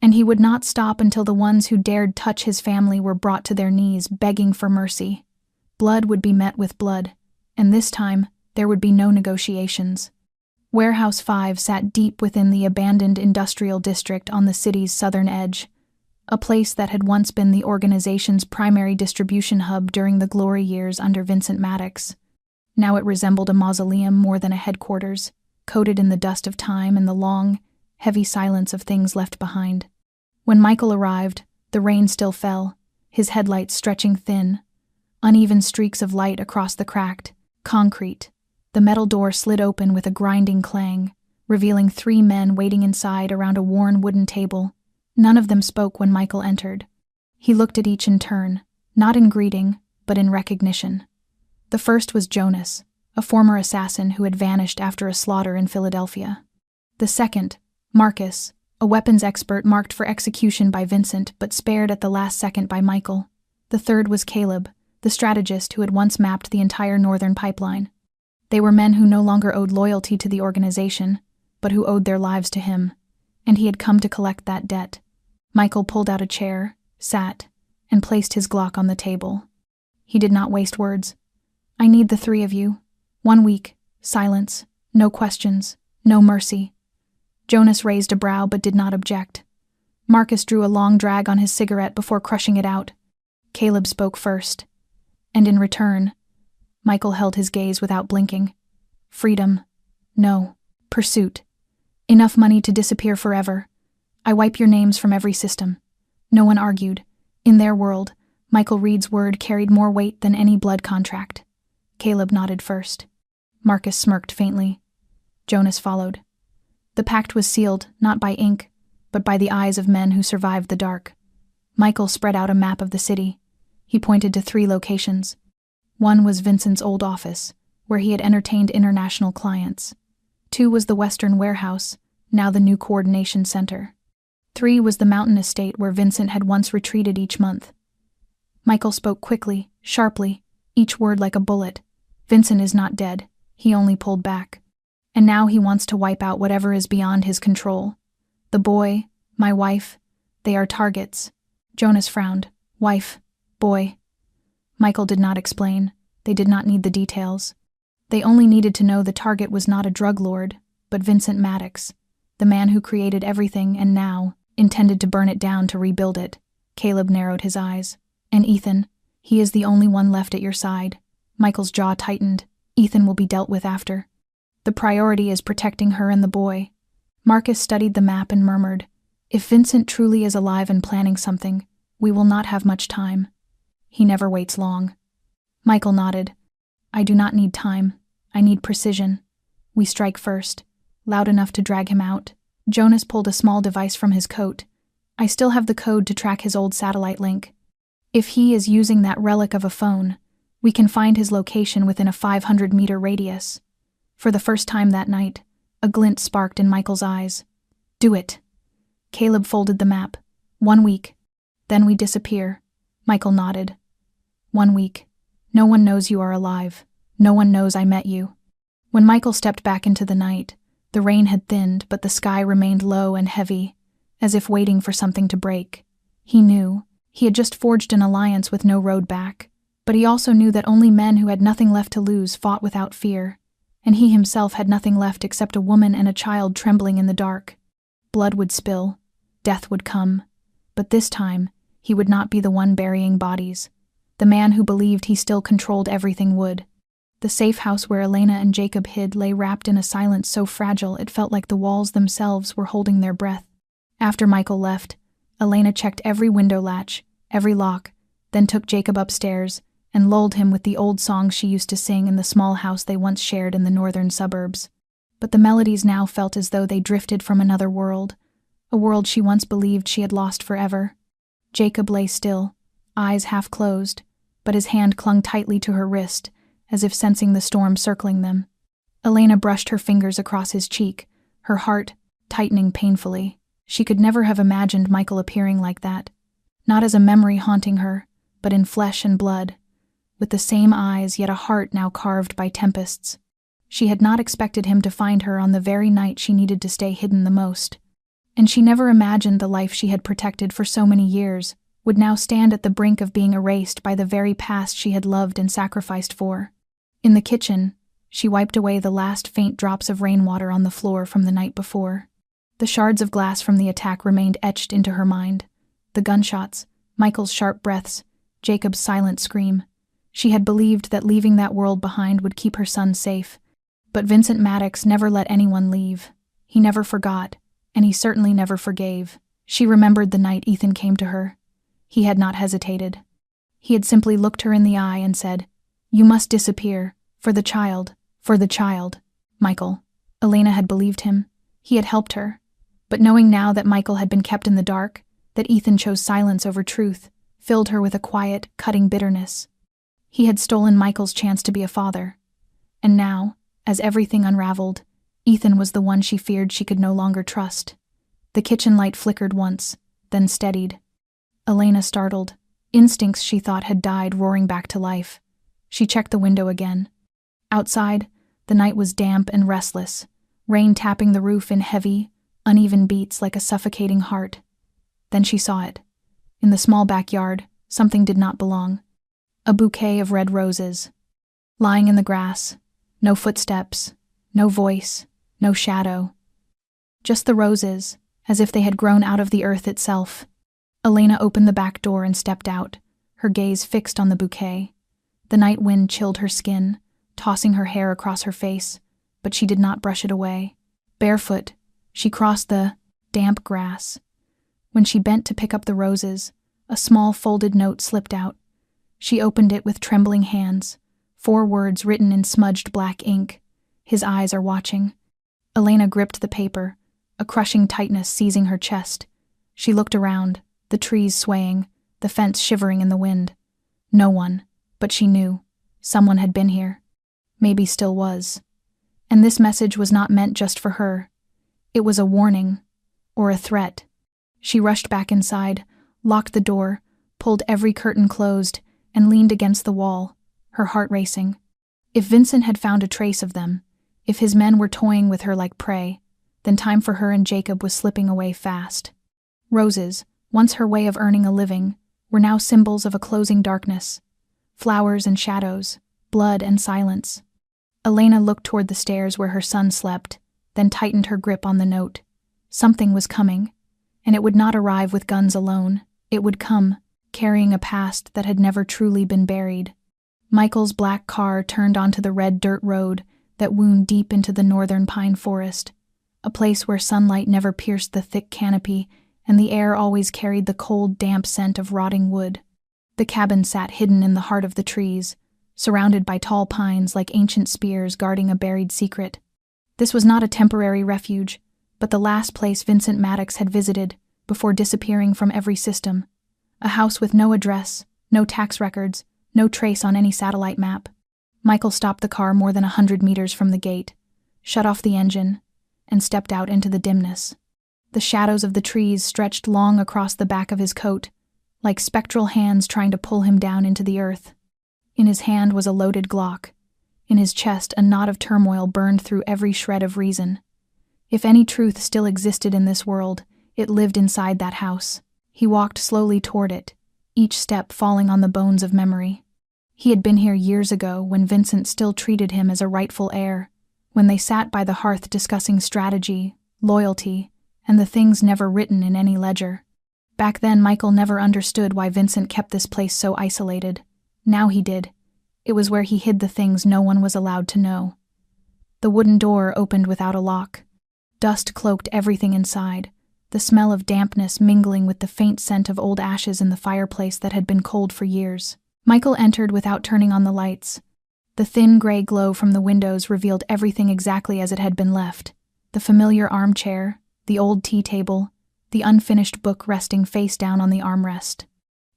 And he would not stop until the ones who dared touch his family were brought to their knees, begging for mercy. Blood would be met with blood, and this time there would be no negotiations. Warehouse 5 sat deep within the abandoned industrial district on the city's southern edge, a place that had once been the organization's primary distribution hub during the glory years under Vincent Maddox. Now it resembled a mausoleum more than a headquarters, coated in the dust of time and the long, heavy silence of things left behind. When Michael arrived, the rain still fell, his headlights stretching thin, uneven streaks of light across the cracked concrete. The metal door slid open with a grinding clang, revealing 3 men waiting inside around a worn wooden table. None of them spoke when Michael entered. He looked at each in turn, not in greeting, but in recognition. The first was Jonas, a former assassin who had vanished after a slaughter in Philadelphia. The second, Marcus, a weapons expert marked for execution by Vincent but spared at the last second by Michael. The third was Caleb, the strategist who had once mapped the entire northern pipeline. They were men who no longer owed loyalty to the organization, but who owed their lives to him, and he had come to collect that debt. Michael pulled out a chair, sat, and placed his Glock on the table. He did not waste words. "I need the 3 of you. 1 week, silence, no questions, no mercy." Jonas raised a brow but did not object. Marcus drew a long drag on his cigarette before crushing it out. Caleb spoke first. And in return, Michael held his gaze without blinking. "Freedom. No. Pursuit. Enough money to disappear forever. I wipe your names from every system." No one argued. In their world, Michael Reed's word carried more weight than any blood contract. Caleb nodded first. Marcus smirked faintly. Jonas followed. The pact was sealed, not by ink, but by the eyes of men who survived the dark. Michael spread out a map of the city. He pointed to 3 locations. One was Vincent's old office, where he had entertained international clients. 2 was the Western Warehouse, now the new coordination center. 3 was the mountain estate where Vincent had once retreated each month. Michael spoke quickly, sharply, each word like a bullet. Vincent is not dead, he only pulled back. And now he wants to wipe out whatever is beyond his control. The boy, my wife, they are targets. Jonas frowned. Wife, boy. Michael did not explain. They did not need the details. They only needed to know the target was not a drug lord, but Vincent Maddox, the man who created everything and now intended to burn it down to rebuild it. Caleb narrowed his eyes. And Ethan, he is the only one left at your side. Michael's jaw tightened. Ethan will be dealt with after. The priority is protecting her and the boy. Marcus studied the map and murmured, if Vincent truly is alive and planning something, we will not have much time. He never waits long. Michael nodded. I do not need time. I need precision. We strike first, loud enough to drag him out. Jonas pulled a small device from his coat. I still have the code to track his old satellite link. If he is using that relic of a phone, we can find his location within a 500-meter radius. For the first time that night, a glint sparked in Michael's eyes. Do it. Caleb folded the map. 1 week. Then we disappear. Michael nodded. 1 week. No one knows you are alive. No one knows I met you. When Michael stepped back into the night, the rain had thinned, but the sky remained low and heavy, as if waiting for something to break. He knew. He had just forged an alliance with no road back, but he also knew that only men who had nothing left to lose fought without fear, and he himself had nothing left except a woman and a child trembling in the dark. Blood would spill, death would come, but this time he would not be the one burying bodies. The man who believed he still controlled everything would. The safe house where Elena and Jacob hid lay wrapped in a silence so fragile it felt like the walls themselves were holding their breath. After Michael left, Elena checked every window latch, every lock, then took Jacob upstairs and lulled him with the old songs she used to sing in the small house they once shared in the northern suburbs. But the melodies now felt as though they drifted from another world, a world she once believed she had lost forever. Jacob lay still, eyes half closed, but his hand clung tightly to her wrist, as if sensing the storm circling them. Elena brushed her fingers across his cheek, her heart tightening painfully. She could never have imagined Michael appearing like that, not as a memory haunting her, but in flesh and blood, with the same eyes yet a heart now carved by tempests. She had not expected him to find her on the very night she needed to stay hidden the most, and she never imagined the life she had protected for so many years would now stand at the brink of being erased by the very past she had loved and sacrificed for. In the kitchen, she wiped away the last faint drops of rainwater on the floor from the night before. The shards of glass from the attack remained etched into her mind. The gunshots, Michael's sharp breaths, Jacob's silent scream. She had believed that leaving that world behind would keep her son safe. But Vincent Maddox never let anyone leave. He never forgot, and he certainly never forgave. She remembered the night Ethan came to her. He had not hesitated. He had simply looked her in the eye and said, "You must disappear. For the child. For the child." Michael. Elena had believed him. He had helped her. But knowing now that Michael had been kept in the dark, that Ethan chose silence over truth, filled her with a quiet, cutting bitterness. He had stolen Michael's chance to be a father. And now, as everything unraveled, Ethan was the one she feared she could no longer trust. The kitchen light flickered once, then steadied. Elena startled. Instincts she thought had died roaring back to life. She checked the window again. Outside, the night was damp and restless, rain tapping the roof in heavy, uneven beats like a suffocating heart. Then she saw it. In the small backyard, something did not belong. A bouquet of red roses. Lying in the grass, no footsteps, no voice, no shadow. Just the roses, as if they had grown out of the earth itself. Elena opened the back door and stepped out, her gaze fixed on the bouquet. The night wind chilled her skin, tossing her hair across her face, but she did not brush it away. Barefoot, she crossed the damp grass. When she bent to pick up the roses, a small folded note slipped out. She opened it with trembling hands, 4 words written in smudged black ink. "His eyes are watching." Elena gripped the paper, a crushing tightness seizing her chest. She looked around, the trees swaying, the fence shivering in the wind. No one, but she knew. Someone had been here. Maybe still was. And this message was not meant just for her. It was a warning, or a threat. She rushed back inside, locked the door, pulled every curtain closed, and leaned against the wall, her heart racing. If Vincent had found a trace of them, if his men were toying with her like prey, then time for her and Jacob was slipping away fast. Roses, once her way of earning a living, were now symbols of a closing darkness. Flowers and shadows, blood and silence. Elena looked toward the stairs where her son slept, then tightened her grip on the note. Something was coming, and it would not arrive with guns alone. It would come, carrying a past that had never truly been buried. Michael's black car turned onto the red dirt road that wound deep into the northern pine forest, a place where sunlight never pierced the thick canopy and the air always carried the cold, damp scent of rotting wood. The cabin sat hidden in the heart of the trees, surrounded by tall pines like ancient spears guarding a buried secret. This was not a temporary refuge, but the last place Vincent Maddox had visited before disappearing from every system. A house with no address, no tax records, no trace on any satellite map. Michael stopped the car more than 100 meters from the gate, shut off the engine, and stepped out into the dimness. The shadows of the trees stretched long across the back of his coat, like spectral hands trying to pull him down into the earth. In his hand was a loaded Glock. In his chest, a knot of turmoil burned through every shred of reason. If any truth still existed in this world, it lived inside that house. He walked slowly toward it, each step falling on the bones of memory. He had been here years ago when Vincent still treated him as a rightful heir, when they sat by the hearth discussing strategy, loyalty, and the things never written in any ledger. Back then, Michael never understood why Vincent kept this place so isolated. Now he did. It was where he hid the things no one was allowed to know. The wooden door opened without a lock. Dust cloaked everything inside, the smell of dampness mingling with the faint scent of old ashes in the fireplace that had been cold for years. Michael entered without turning on the lights. The thin gray glow from the windows revealed everything exactly as it had been left. The familiar armchair, the old tea table, the unfinished book resting face down on the armrest.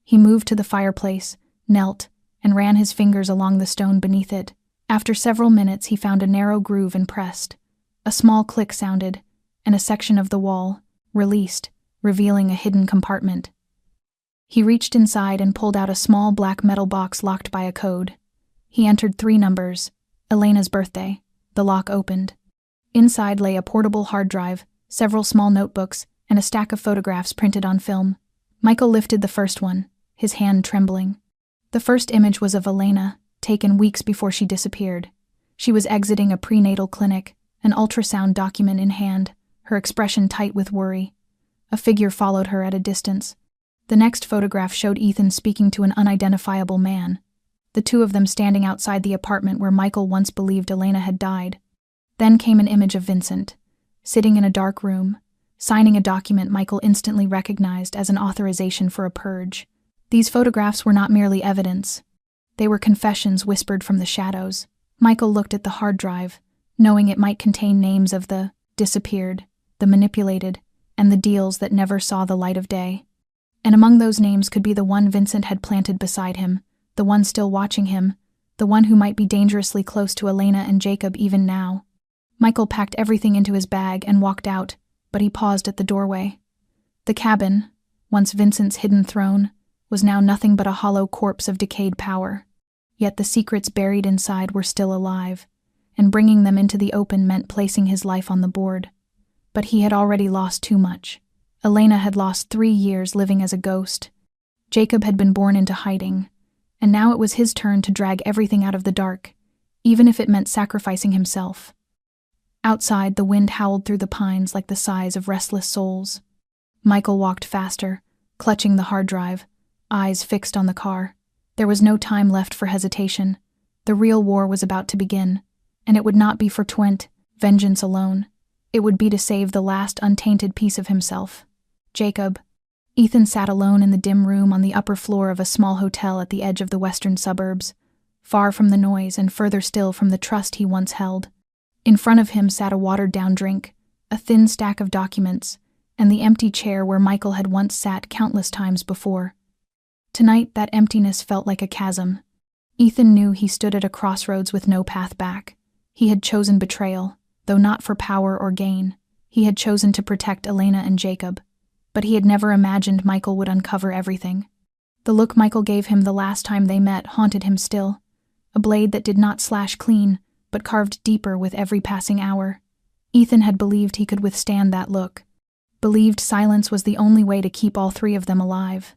He moved to the fireplace, knelt, and ran his fingers along the stone beneath it. After several minutes, he found a narrow groove and pressed. A small click sounded, and a section of the wall released, revealing a hidden compartment. He reached inside and pulled out a small black metal box locked by a code. He entered 3 numbers, Elena's birthday. The lock opened. Inside lay a portable hard drive, several small notebooks, and a stack of photographs printed on film. Michael lifted the first one, his hand trembling. The first image was of Elena, taken weeks before she disappeared. She was exiting a prenatal clinic, an ultrasound document in hand, her expression tight with worry. A figure followed her at a distance. The next photograph showed Ethan speaking to an unidentifiable man, the two of them standing outside the apartment where Michael once believed Elena had died. Then came an image of Vincent, sitting in a dark room, signing a document Michael instantly recognized as an authorization for a purge. These photographs were not merely evidence. They were confessions whispered from the shadows. Michael looked at the hard drive, knowing it might contain names of the disappeared, the manipulated, and the deals that never saw the light of day. And among those names could be the one Vincent had planted beside him, the one still watching him, the one who might be dangerously close to Elena and Jacob even now. Michael packed everything into his bag and walked out, but he paused at the doorway. The cabin, once Vincent's hidden throne, was now nothing but a hollow corpse of decayed power. Yet the secrets buried inside were still alive, and bringing them into the open meant placing his life on the board. But he had already lost too much. Elena had lost 3 years living as a ghost. Jacob had been born into hiding, and now it was his turn to drag everything out of the dark, even if it meant sacrificing himself. Outside, the wind howled through the pines like the sighs of restless souls. Michael walked faster, clutching the hard drive, eyes fixed on the car. There was no time left for hesitation. The real war was about to begin, and it would not be for vengeance alone. It would be to save the last untainted piece of himself. Jacob. Ethan sat alone in the dim room on the upper floor of a small hotel at the edge of the western suburbs, far from the noise and further still from the trust he once held. In front of him sat a watered-down drink, a thin stack of documents, and the empty chair where Michael had once sat countless times before. Tonight, that emptiness felt like a chasm. Ethan knew he stood at a crossroads with no path back. He had chosen betrayal, though not for power or gain. He had chosen to protect Elena and Jacob. But he had never imagined Michael would uncover everything. The look Michael gave him the last time they met haunted him still. A blade that did not slash clean, but carved deeper with every passing hour. Ethan had believed he could withstand that look. Believed silence was the only way to keep all three of them alive.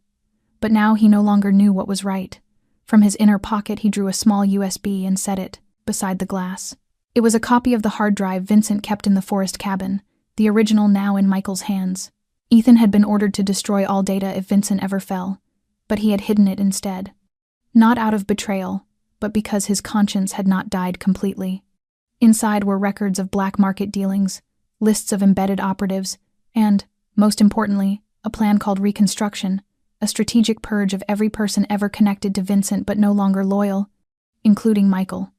But now he no longer knew what was right. From his inner pocket he drew a small USB and set it beside the glass. It was a copy of the hard drive Vincent kept in the forest cabin, the original now in Michael's hands. Ethan had been ordered to destroy all data if Vincent ever fell, but he had hidden it instead. Not out of betrayal, but because his conscience had not died completely. Inside were records of black market dealings, lists of embedded operatives, and, most importantly, a plan called Reconstruction, a strategic purge of every person ever connected to Vincent but no longer loyal, including Michael.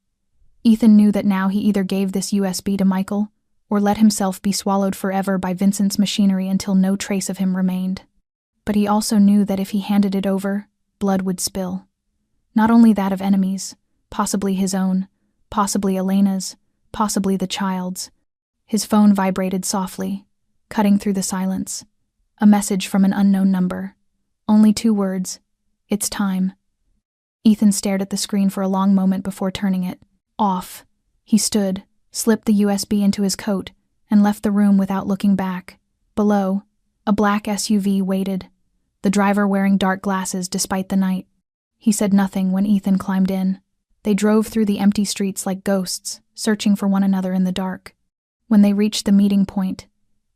Ethan knew that now he either gave this USB to Michael or let himself be swallowed forever by Vincent's machinery until no trace of him remained. But he also knew that if he handed it over, blood would spill. Not only that of enemies, possibly his own, possibly Elena's, possibly the child's. His phone vibrated softly, cutting through the silence. A message from an unknown number. Only 2 words. It's time. Ethan stared at the screen for a long moment before turning it off. He stood, slipped the USB into his coat, and left the room without looking back. Below, a black SUV waited, the driver wearing dark glasses despite the night. He said nothing when Ethan climbed in. They drove through the empty streets like ghosts, searching for one another in the dark. When they reached the meeting point,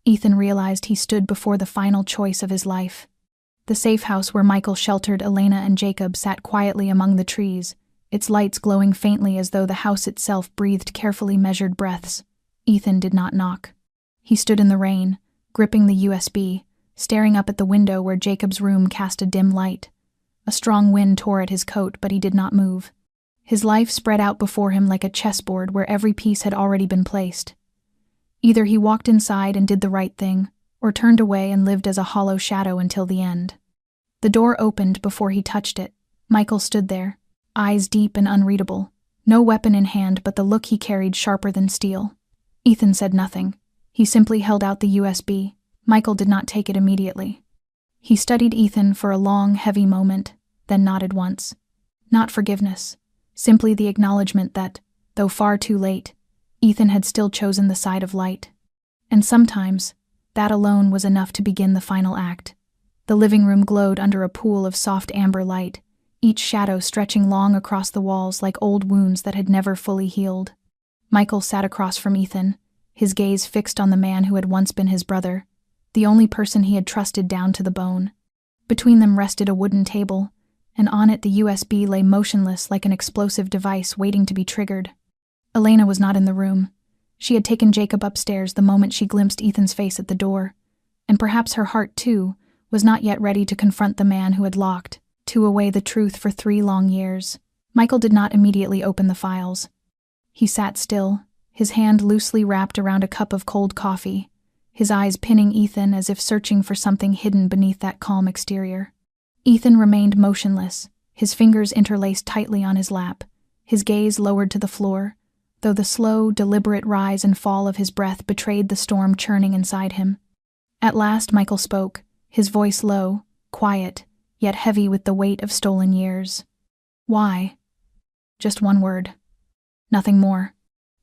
Ethan realized he stood before the final choice of his life. The safe house where Michael sheltered Elena and Jacob sat quietly among the trees, its lights glowing faintly as though the house itself breathed carefully measured breaths. Ethan did not knock. He stood in the rain, gripping the USB, staring up at the window where Jacob's room cast a dim light. A strong wind tore at his coat, but he did not move. His life spread out before him like a chessboard where every piece had already been placed. Either he walked inside and did the right thing, or turned away and lived as a hollow shadow until the end. The door opened before he touched it. Michael stood there, eyes deep and unreadable, no weapon in hand but the look he carried sharper than steel. Ethan said nothing. He simply held out the USB. Michael did not take it immediately. He studied Ethan for a long, heavy moment, then nodded once. Not forgiveness, simply the acknowledgement that, though far too late, Ethan had still chosen the side of light. And sometimes, that alone was enough to begin the final act. The living room glowed under a pool of soft amber light, each shadow stretching long across the walls like old wounds that had never fully healed. Michael sat across from Ethan, his gaze fixed on the man who had once been his brother, the only person he had trusted down to the bone. Between them rested a wooden table, and on it the USB lay motionless like an explosive device waiting to be triggered. Elena was not in the room. She had taken Jacob upstairs the moment she glimpsed Ethan's face at the door, and perhaps her heart, too, was not yet ready to confront the man who had locked away the truth for 3 long years. Michael did not immediately open the files. He sat still, his hand loosely wrapped around a cup of cold coffee, his eyes pinning Ethan as if searching for something hidden beneath that calm exterior. Ethan remained motionless, his fingers interlaced tightly on his lap, his gaze lowered to the floor, though the slow, deliberate rise and fall of his breath betrayed the storm churning inside him. At last Michael spoke, his voice low, quiet, yet heavy with the weight of stolen years. Why? Just one word. Nothing more.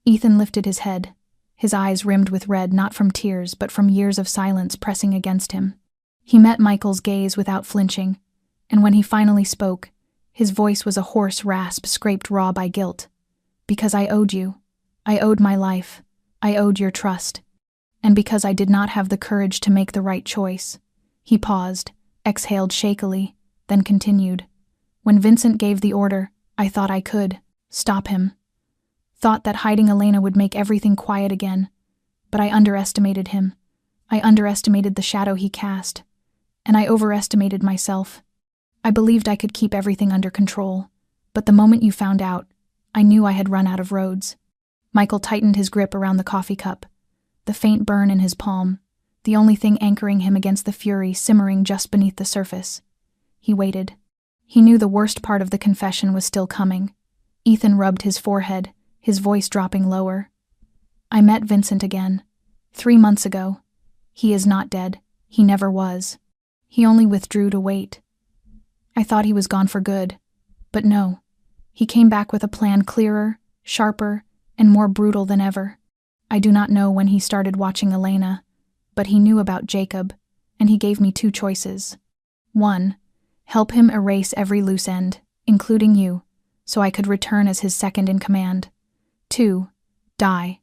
Ethan lifted his head, his eyes rimmed with red not from tears but from years of silence pressing against him. He met Michael's gaze without flinching, and when he finally spoke, his voice was a hoarse rasp scraped raw by guilt. Because I owed you. I owed my life. I owed your trust. And because I did not have the courage to make the right choice. He paused, exhaled shakily, then continued. When Vincent gave the order, I thought I could stop him. Thought that hiding Elena would make everything quiet again. But I underestimated him. I underestimated the shadow he cast. And I overestimated myself. I believed I could keep everything under control. But the moment you found out, I knew I had run out of roads. Michael tightened his grip around the coffee cup, the faint burn in his palm, the only thing anchoring him against the fury simmering just beneath the surface. He waited. He knew the worst part of the confession was still coming. Ethan rubbed his forehead, his voice dropping lower. I met Vincent again. 3 months ago. He is not dead. He never was. He only withdrew to wait. I thought he was gone for good. But no. He came back with a plan clearer, sharper, and more brutal than ever. I do not know when he started watching Elena, but he knew about Jacob, and he gave me 2 choices. 1. Help him erase every loose end, including you, so I could return as his second in command. 2. Die.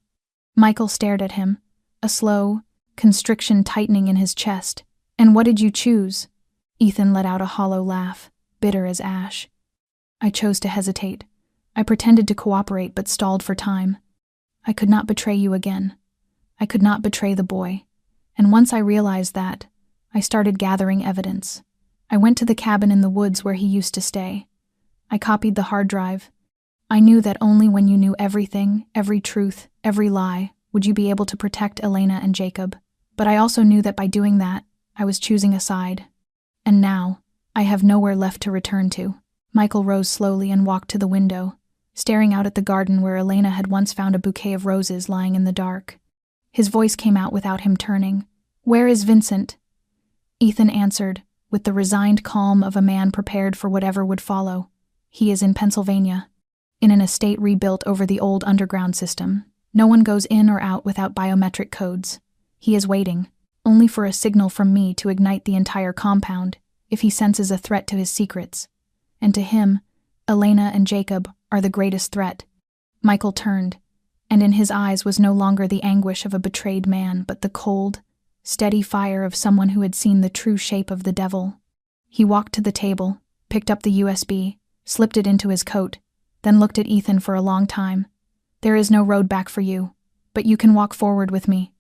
Michael stared at him, a slow constriction tightening in his chest. And what did you choose? Ethan let out a hollow laugh, bitter as ash. I chose to hesitate. I pretended to cooperate but stalled for time. I could not betray you again. I could not betray the boy. And once I realized that, I started gathering evidence. I went to the cabin in the woods where he used to stay. I copied the hard drive. I knew that only when you knew everything, every truth, every lie, would you be able to protect Elena and Jacob. But I also knew that by doing that, I was choosing a side. And now, I have nowhere left to return to. Michael rose slowly and walked to the window, staring out at the garden where Elena had once found a bouquet of roses lying in the dark. His voice came out without him turning. "Where is Vincent?" Ethan answered, with the resigned calm of a man prepared for whatever would follow. "He is in Pennsylvania, in an estate rebuilt over the old underground system. No one goes in or out without biometric codes. He is waiting, only for a signal from me to ignite the entire compound if he senses a threat to his secrets. And to him, Elena and Jacob are the greatest threat." Michael turned, and in his eyes was no longer the anguish of a betrayed man, but the cold, steady fire of someone who had seen the true shape of the devil. He walked to the table, picked up the USB, slipped it into his coat, then looked at Ethan for a long time. "There is no road back for you, but you can walk forward with me.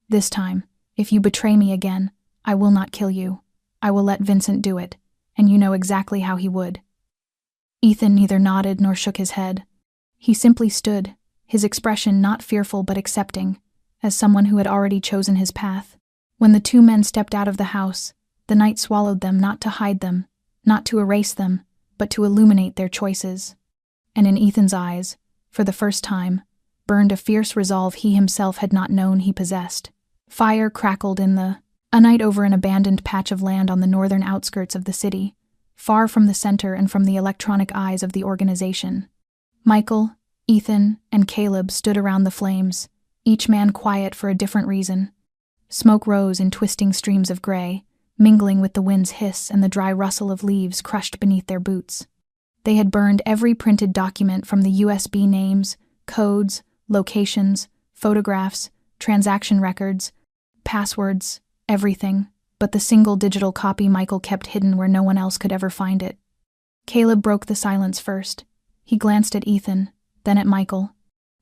This time, if you betray me again, I will not kill you. I will let Vincent do it, and you know exactly how he would." Ethan neither nodded nor shook his head. He simply stood, his expression not fearful but accepting, as someone who had already chosen his path. When the 2 men stepped out of the house, the night swallowed them not to hide them, not to erase them, but to illuminate their choices. And in Ethan's eyes, for the first time, burned a fierce resolve he himself had not known he possessed. Fire crackled in a night over an abandoned patch of land on the northern outskirts of the city, far from the center and from the electronic eyes of the organization. Michael, Ethan, and Caleb stood around the flames, each man quiet for a different reason. Smoke rose in twisting streams of gray, mingling with the wind's hiss and the dry rustle of leaves crushed beneath their boots. They had burned every printed document from the USB names, codes, locations, photographs, transaction records, passwords, everything, but the single digital copy Michael kept hidden where no one else could ever find it. Caleb broke the silence first. He glanced at Ethan, then at Michael.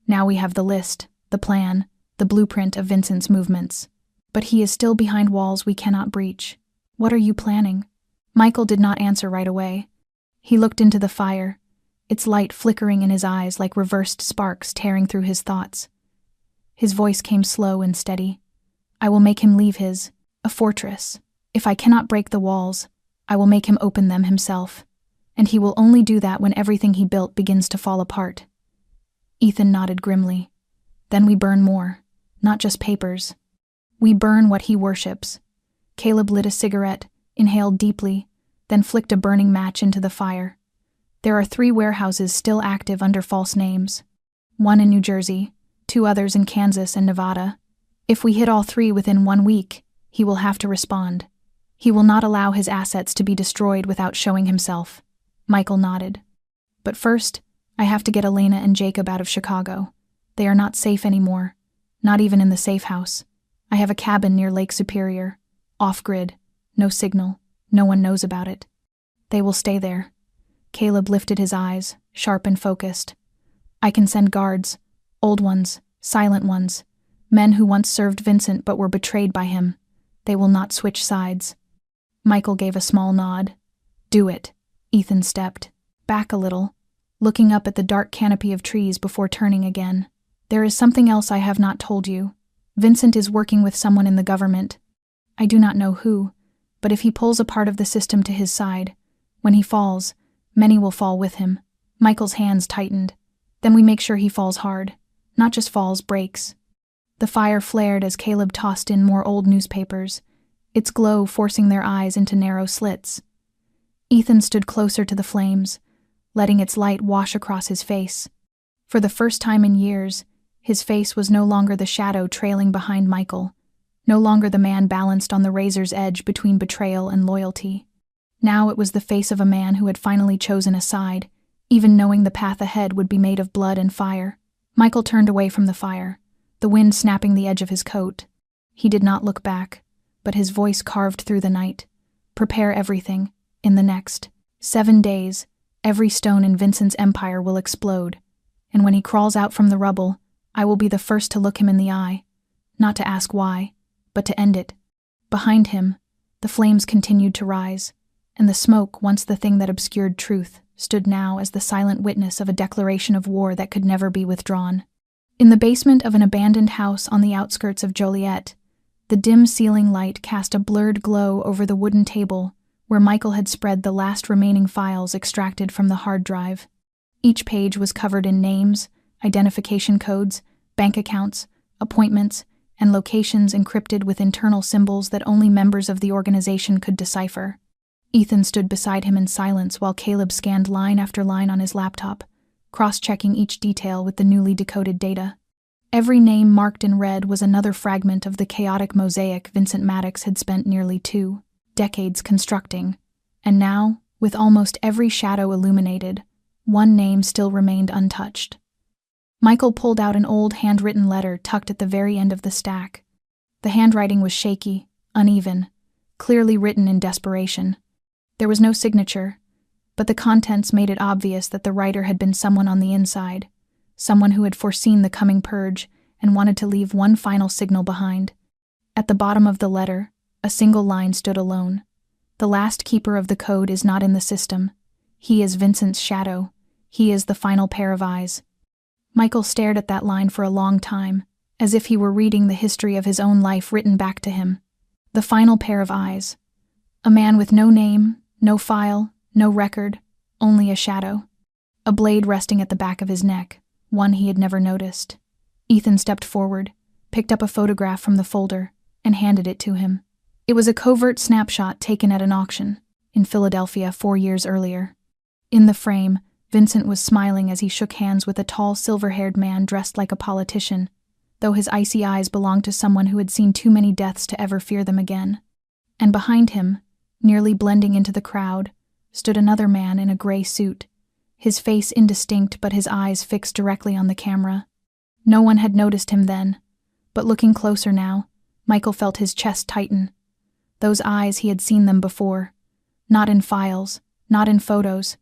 "Now we have the list, the plan, the blueprint of Vincent's movements. But he is still behind walls we cannot breach. What are you planning?" Michael did not answer right away. He looked into the fire, its light flickering in his eyes like reversed sparks tearing through his thoughts. His voice came slow and steady. "I will make him leave a fortress. If I cannot break the walls, I will make him open them himself. And he will only do that when everything he built begins to fall apart." Ethan nodded grimly. "Then we burn more, not just papers. We burn what he worships." Caleb lit a cigarette, inhaled deeply, then flicked a burning match into the fire. "There are 3 warehouses still active under false names. 1 in New Jersey, 2 others in Kansas and Nevada. If we hit all 3 within 1 week, he will have to respond. He will not allow his assets to be destroyed without showing himself." Michael nodded. "But first, I have to get Elena and Jacob out of Chicago. They are not safe anymore, not even in the safe house. I have a cabin near Lake Superior, off-grid, no signal, no one knows about it. They will stay there." Caleb lifted his eyes, sharp and focused. "I can send guards, old ones, silent ones, men who once served Vincent but were betrayed by him. They will not switch sides." Michael gave a small nod. "Do it." Ethan stepped back a little, looking up at the dark canopy of trees before turning again. "There is something else I have not told you. Vincent is working with someone in the government. I do not know who, but if he pulls a part of the system to his side, when he falls, many will fall with him." Michael's hands tightened. "Then we make sure he falls hard, not just falls, breaks." The fire flared as Caleb tossed in more old newspapers, its glow forcing their eyes into narrow slits. Ethan stood closer to the flames, letting its light wash across his face. For the first time in years, his face was no longer the shadow trailing behind Michael, no longer the man balanced on the razor's edge between betrayal and loyalty. Now it was the face of a man who had finally chosen a side, even knowing the path ahead would be made of blood and fire. Michael turned away from the fire, the wind snapping the edge of his coat. He did not look back, but his voice carved through the night. Prepare everything. In the next 7 days, every stone in Vincent's empire will explode, and when he crawls out from the rubble, I will be the first to look him in the eye, not to ask why, but to end it. Behind him, the flames continued to rise, and the smoke, once the thing that obscured truth, stood now as the silent witness of a declaration of war that could never be withdrawn. In the basement of an abandoned house on the outskirts of Joliet, the dim ceiling light cast a blurred glow over the wooden table where Michael had spread the last remaining files extracted from the hard drive. Each page was covered in names, identification codes, bank accounts, appointments, and locations encrypted with internal symbols that only members of the organization could decipher. Ethan stood beside him in silence while Caleb scanned line after line on his laptop, cross-checking each detail with the newly decoded data. Every name marked in red was another fragment of the chaotic mosaic Vincent Maddox had spent nearly 2 decades constructing, and now, with almost every shadow illuminated, one name still remained untouched. Michael pulled out an old handwritten letter tucked at the very end of the stack. The handwriting was shaky, uneven, clearly written in desperation. There was no signature, but the contents made it obvious that the writer had been someone on the inside, someone who had foreseen the coming purge and wanted to leave one final signal behind. At the bottom of the letter, a single line stood alone. The last keeper of the code is not in the system. He is Vincent's shadow. He is the final pair of eyes. Michael stared at that line for a long time, as if he were reading the history of his own life written back to him. The final pair of eyes. A man with no name, no file, no record, only a shadow. A blade resting at the back of his neck, one he had never noticed. Ethan stepped forward, picked up a photograph from the folder, and handed it to him. It was a covert snapshot taken at an auction in Philadelphia 4 years earlier. In the frame, Vincent was smiling as he shook hands with a tall, silver-haired man dressed like a politician, though his icy eyes belonged to someone who had seen too many deaths to ever fear them again. And behind him, nearly blending into the crowd, stood another man in a gray suit, his face indistinct but his eyes fixed directly on the camera. No one had noticed him then, but looking closer now, Michael felt his chest tighten. Those eyes, he had seen them before, not in files, not in photos,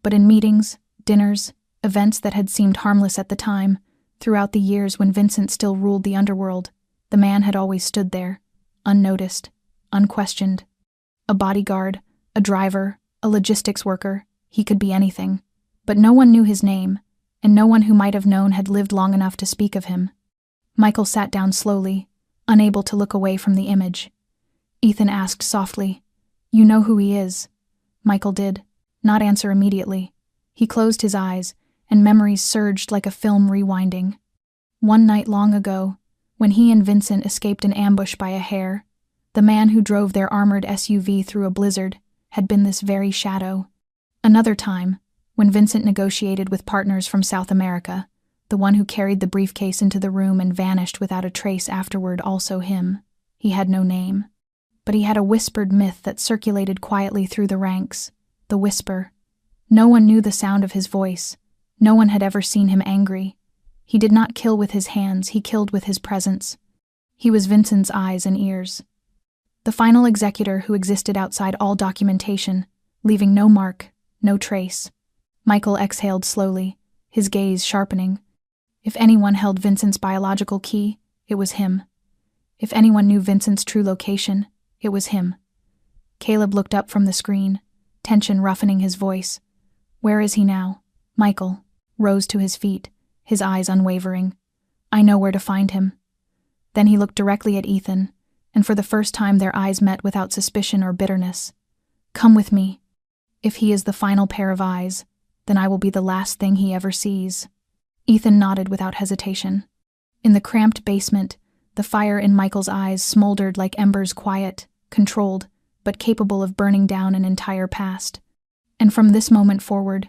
but in meetings, dinners, events that had seemed harmless at the time. Throughout the years when Vincent still ruled the underworld, the man had always stood there, unnoticed, unquestioned. A bodyguard, a driver, a logistics worker, he could be anything. But no one knew his name, and no one who might have known had lived long enough to speak of him. Michael sat down slowly, unable to look away from the image. Ethan asked softly, "You know who he is?" Michael did, not answer immediately. He closed his eyes, and memories surged like a film rewinding. One night long ago, when he and Vincent escaped an ambush by a hair, the man who drove their armored SUV through a blizzard had been this very shadow. Another time, when Vincent negotiated with partners from South America, the one who carried the briefcase into the room and vanished without a trace afterward, also him. He had no name. But he had a whispered myth that circulated quietly through the ranks, the whisper. No one knew the sound of his voice. No one had ever seen him angry. He did not kill with his hands, he killed with his presence. He was Vincent's eyes and ears. The final executor who existed outside all documentation, leaving no mark, no trace. Michael exhaled slowly, his gaze sharpening. If anyone held Vincent's biological key, it was him. If anyone knew Vincent's true location, it was him. Caleb looked up from the screen, tension roughening his voice. "Where is he now?" Michael rose to his feet, his eyes unwavering. "I know where to find him." Then he looked directly at Ethan, and for the first time their eyes met without suspicion or bitterness. "Come with me. If he is the final pair of eyes, then I will be the last thing he ever sees." Ethan nodded without hesitation. In the cramped basement, the fire in Michael's eyes smoldered like embers quiet, controlled, but capable of burning down an entire past. And from this moment forward,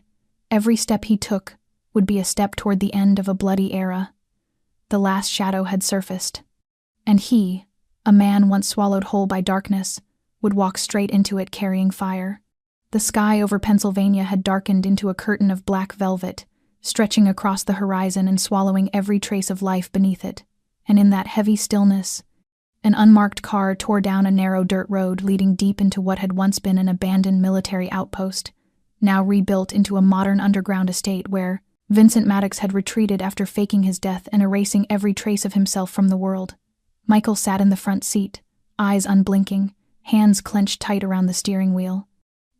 every step he took would be a step toward the end of a bloody era. The last shadow had surfaced. And he, a man once swallowed whole by darkness, would walk straight into it carrying fire. The sky over Pennsylvania had darkened into a curtain of black velvet, stretching across the horizon and swallowing every trace of life beneath it. And in that heavy stillness, an unmarked car tore down a narrow dirt road leading deep into what had once been an abandoned military outpost, now rebuilt into a modern underground estate where Vincent Maddox had retreated after faking his death and erasing every trace of himself from the world. Michael sat in the front seat, eyes unblinking, hands clenched tight around the steering wheel.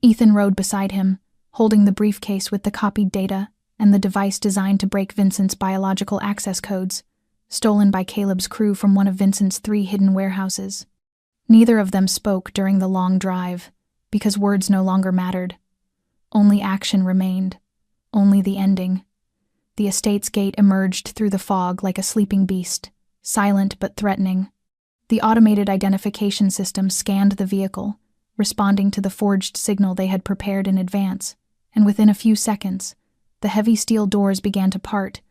Ethan rode beside him, holding the briefcase with the copied data and the device designed to break Vincent's biological access codes, stolen by Caleb's crew from one of Vincent's 3 hidden warehouses. Neither of them spoke during the long drive, because words no longer mattered. Only action remained, only the ending. The estate's gate emerged through the fog like a sleeping beast, silent but threatening. The automated identification system scanned the vehicle, responding to the forged signal they had prepared in advance, and within a few seconds, the heavy steel doors began to part,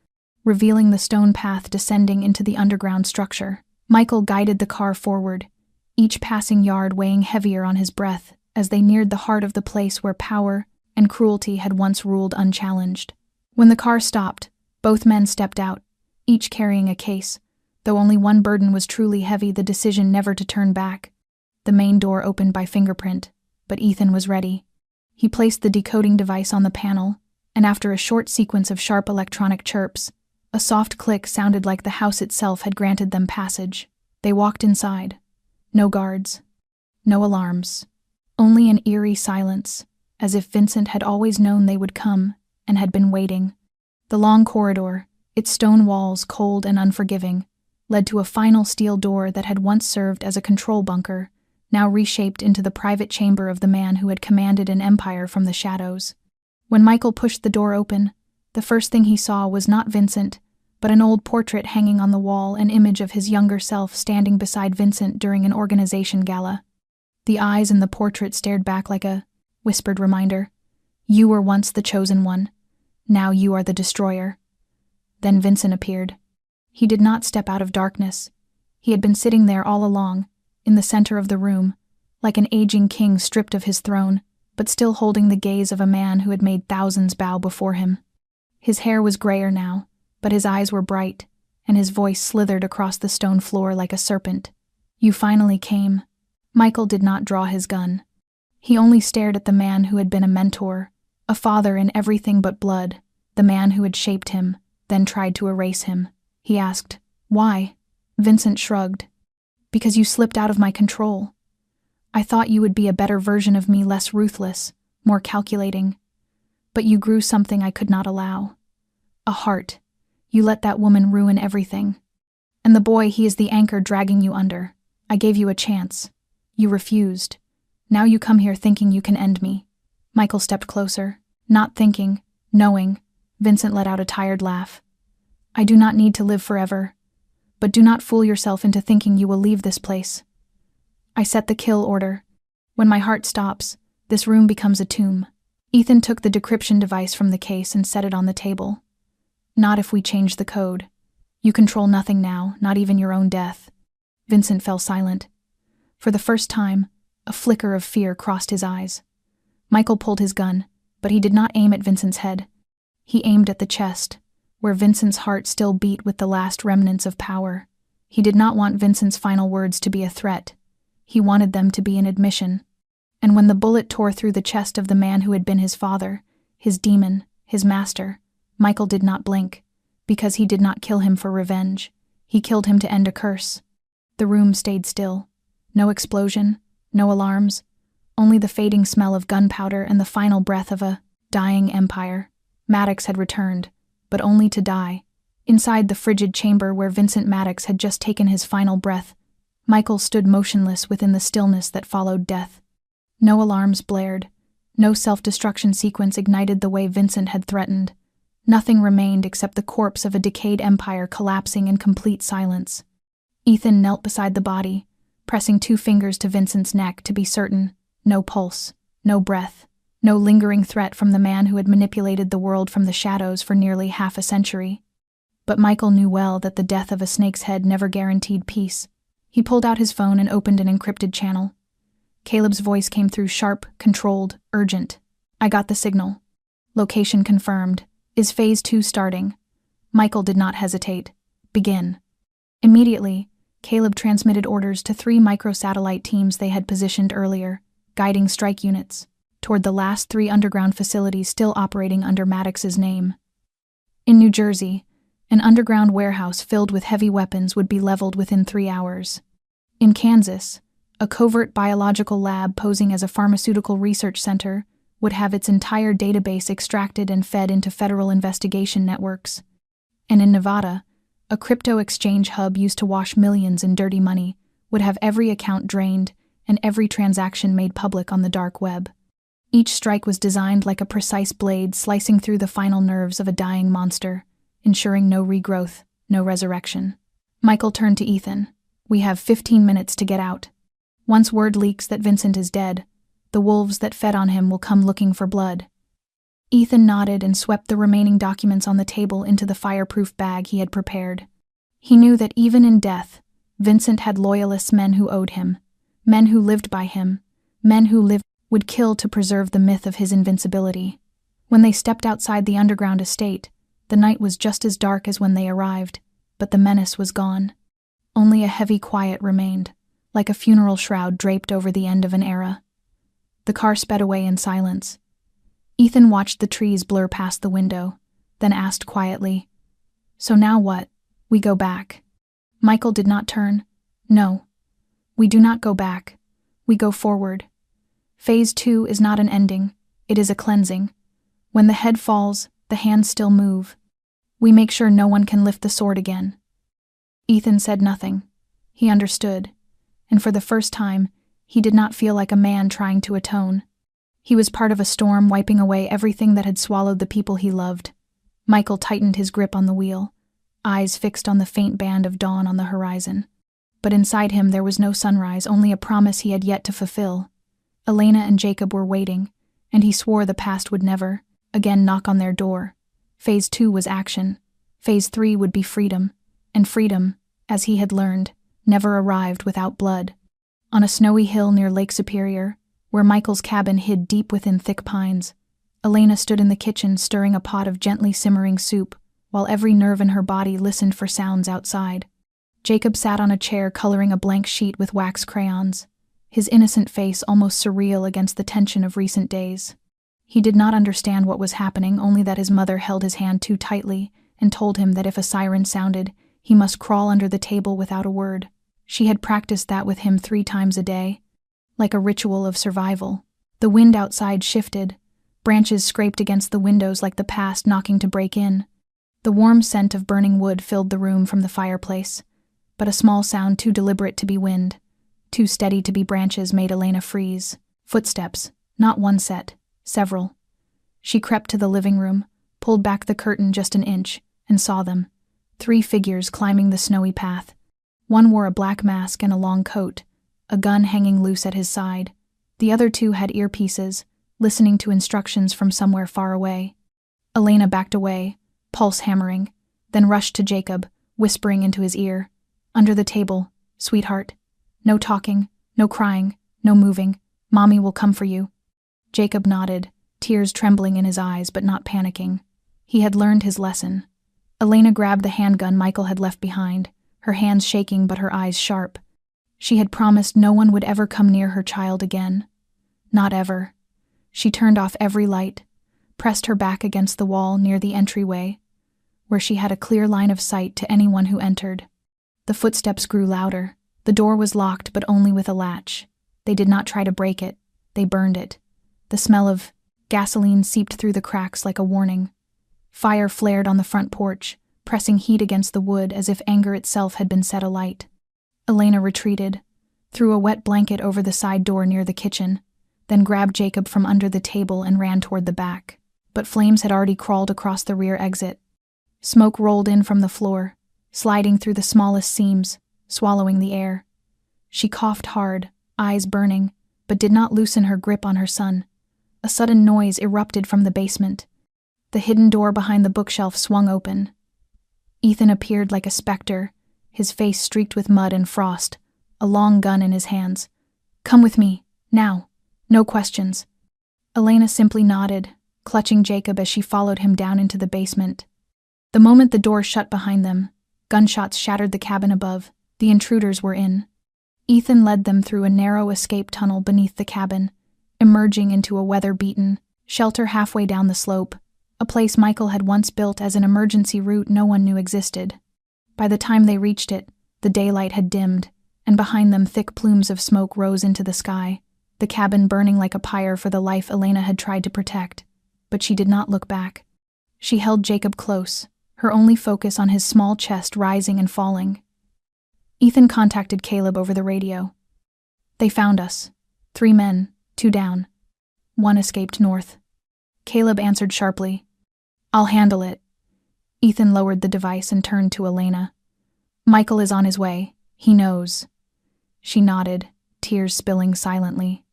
revealing the stone path descending into the underground structure. Michael guided the car forward, each passing yard weighing heavier on his breath as they neared the heart of the place where power and cruelty had once ruled unchallenged. When the car stopped, both men stepped out, each carrying a case. Though only one burden was truly heavy, the decision never to turn back. The main door opened by fingerprint, but Ethan was ready. He placed the decoding device on the panel, and after a short sequence of sharp electronic chirps, a soft click sounded like the house itself had granted them passage. They walked inside. No guards. No alarms. Only an eerie silence, as if Vincent had always known they would come and had been waiting. The long corridor, its stone walls cold and unforgiving, led to a final steel door that had once served as a control bunker, now reshaped into the private chamber of the man who had commanded an empire from the shadows. When Michael pushed the door open, the first thing he saw was not Vincent, but an old portrait hanging on the wall, an image of his younger self standing beside Vincent during an organization gala. The eyes in the portrait stared back like a whispered reminder. You were once the chosen one. Now you are the destroyer. Then Vincent appeared. He did not step out of darkness. He had been sitting there all along, in the center of the room, like an aging king stripped of his throne, but still holding the gaze of a man who had made thousands bow before him. His hair was grayer now, but his eyes were bright, and his voice slithered across the stone floor like a serpent. You finally came. Michael did not draw his gun. He only stared at the man who had been a mentor, a father in everything but blood, the man who had shaped him, then tried to erase him. He asked, "Why?" Vincent shrugged. "Because you slipped out of my control. I thought you would be a better version of me, less ruthless, more calculating. But you grew something I could not allow. A heart. You let that woman ruin everything. And the boy, he is the anchor dragging you under. I gave you a chance. You refused. Now you come here thinking you can end me." Michael stepped closer, not thinking, knowing. Vincent let out a tired laugh. "I do not need to live forever. But do not fool yourself into thinking you will leave this place. I set the kill order. When my heart stops, this room becomes a tomb." Ethan took the decryption device from the case and set it on the table. "Not if we change the code. You control nothing now, not even your own death." Vincent fell silent. For the first time, a flicker of fear crossed his eyes. Michael pulled his gun, but he did not aim at Vincent's head. He aimed at the chest, where Vincent's heart still beat with the last remnants of power. He did not want Vincent's final words to be a threat. He wanted them to be an admission. And when the bullet tore through the chest of the man who had been his father, his demon, his master, Michael did not blink, because he did not kill him for revenge. He killed him to end a curse. The room stayed still. No explosion, no alarms, only the fading smell of gunpowder and the final breath of a dying empire. Maddox had returned, but only to die. Inside the frigid chamber where Vincent Maddox had just taken his final breath, Michael stood motionless within the stillness that followed death. No alarms blared. No self-destruction sequence ignited the way Vincent had threatened. Nothing remained except the corpse of a decayed empire collapsing in complete silence. Ethan knelt beside the body, pressing 2 fingers to Vincent's neck to be certain. No pulse, no breath, no lingering threat from the man who had manipulated the world from the shadows for nearly half a century. But Michael knew well that the death of a snake's head never guaranteed peace. He pulled out his phone and opened an encrypted channel. Caleb's voice came through sharp, controlled, urgent. "I got the signal. Location confirmed. Is Phase 2 starting?" Michael did not hesitate. "Begin." Immediately, Caleb transmitted orders to 3 microsatellite teams they had positioned earlier, guiding strike units toward the last 3 underground facilities still operating under Maddox's name. In New Jersey, an underground warehouse filled with heavy weapons would be leveled within 3 hours. In Kansas, a covert biological lab posing as a pharmaceutical research center would have its entire database extracted and fed into federal investigation networks. And in Nevada, a crypto exchange hub used to wash millions in dirty money would have every account drained and every transaction made public on the dark web. Each strike was designed like a precise blade slicing through the final nerves of a dying monster, ensuring no regrowth, no resurrection. Michael turned to Ethan. "We have 15 minutes to get out. Once word leaks that Vincent is dead, the wolves that fed on him will come looking for blood." Ethan nodded and swept the remaining documents on the table into the fireproof bag he had prepared. He knew that even in death, Vincent had loyalist men who owed him, men who lived by him, men who would kill to preserve the myth of his invincibility. When they stepped outside the underground estate, the night was just as dark as when they arrived, but the menace was gone. Only a heavy quiet remained, like a funeral shroud draped over the end of an era. The car sped away in silence. Ethan watched the trees blur past the window, then asked quietly, "So now what? We go back?" Michael did not turn. "No. We do not go back. We go forward. Phase 2 is not an ending, it is a cleansing. When the head falls, the hands still move. We make sure no one can lift the sword again." Ethan said nothing. He understood, and for the first time, he did not feel like a man trying to atone. He was part of a storm wiping away everything that had swallowed the people he loved. Michael tightened his grip on the wheel, eyes fixed on the faint band of dawn on the horizon. But inside him there was no sunrise, only a promise he had yet to fulfill. Elena and Jacob were waiting, and he swore the past would never, again, knock on their door. Phase 2 was action. Phase 3 would be freedom, and freedom, as he had learned, never arrived without blood. On a snowy hill near Lake Superior, where Michael's cabin hid deep within thick pines, Elena stood in the kitchen stirring a pot of gently simmering soup, while every nerve in her body listened for sounds outside. Jacob sat on a chair coloring a blank sheet with wax crayons, his innocent face almost surreal against the tension of recent days. He did not understand what was happening, only that his mother held his hand too tightly and told him that if a siren sounded, he must crawl under the table without a word. She had practiced that with him 3 times a day, like a ritual of survival. The wind outside shifted. Branches scraped against the windows like the past knocking to break in. The warm scent of burning wood filled the room from the fireplace, but a small sound too deliberate to be wind, too steady to be branches made Elena freeze. Footsteps, not one set, several. She crept to the living room, pulled back the curtain just an inch, and saw them. 3 figures climbing the snowy path. One wore a black mask and a long coat, a gun hanging loose at his side. The other 2 had earpieces, listening to instructions from somewhere far away. Elena backed away, pulse hammering, then rushed to Jacob, whispering into his ear, "Under the table, sweetheart. No talking, no crying, no moving. Mommy will come for you." Jacob nodded, tears trembling in his eyes but not panicking. He had learned his lesson. Elena grabbed the handgun Michael had left behind, her hands shaking but her eyes sharp. She had promised no one would ever come near her child again. Not ever. She turned off every light, pressed her back against the wall near the entryway, where she had a clear line of sight to anyone who entered. The footsteps grew louder. The door was locked, but only with a latch. They did not try to break it. They burned it. The smell of gasoline seeped through the cracks like a warning. Fire flared on the front porch, pressing heat against the wood as if anger itself had been set alight. Elena retreated, threw a wet blanket over the side door near the kitchen, then grabbed Jacob from under the table and ran toward the back. But flames had already crawled across the rear exit. Smoke rolled in from the floor, sliding through the smallest seams, swallowing the air. She coughed hard, eyes burning, but did not loosen her grip on her son. A sudden noise erupted from the basement. The hidden door behind the bookshelf swung open. Ethan appeared like a specter, his face streaked with mud and frost, a long gun in his hands. "Come with me, now. No questions." Elena simply nodded, clutching Jacob as she followed him down into the basement. The moment the door shut behind them, gunshots shattered the cabin above. The intruders were in. Ethan led them through a narrow escape tunnel beneath the cabin, emerging into a weather-beaten shelter halfway down the slope, a place Michael had once built as an emergency route no one knew existed. By the time they reached it, the daylight had dimmed, and behind them thick plumes of smoke rose into the sky, the cabin burning like a pyre for the life Elena had tried to protect. But she did not look back. She held Jacob close, her only focus on his small chest rising and falling. Ethan contacted Caleb over the radio. "They found us. 3 men, 2 down. 1 escaped north." Caleb answered sharply, "I'll handle it." Ethan lowered the device and turned to Elena. "Michael is on his way. He knows." She nodded, tears spilling silently.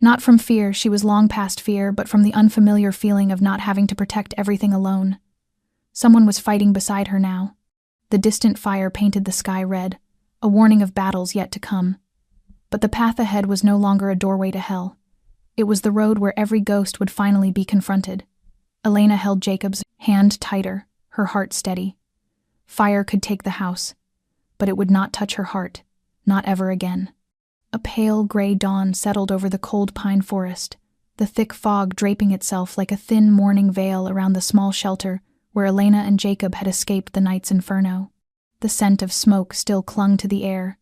Not from fear, she was long past fear, but from the unfamiliar feeling of not having to protect everything alone. Someone was fighting beside her now. The distant fire painted the sky red, a warning of battles yet to come. But the path ahead was no longer a doorway to hell. It was the road where every ghost would finally be confronted. Elena held Jacob's hand tighter, her heart steady. Fire could take the house, but it would not touch her heart, not ever again. A pale gray dawn settled over the cold pine forest, the thick fog draping itself like a thin morning veil around the small shelter where Elena and Jacob had escaped the night's inferno. The scent of smoke still clung to the air,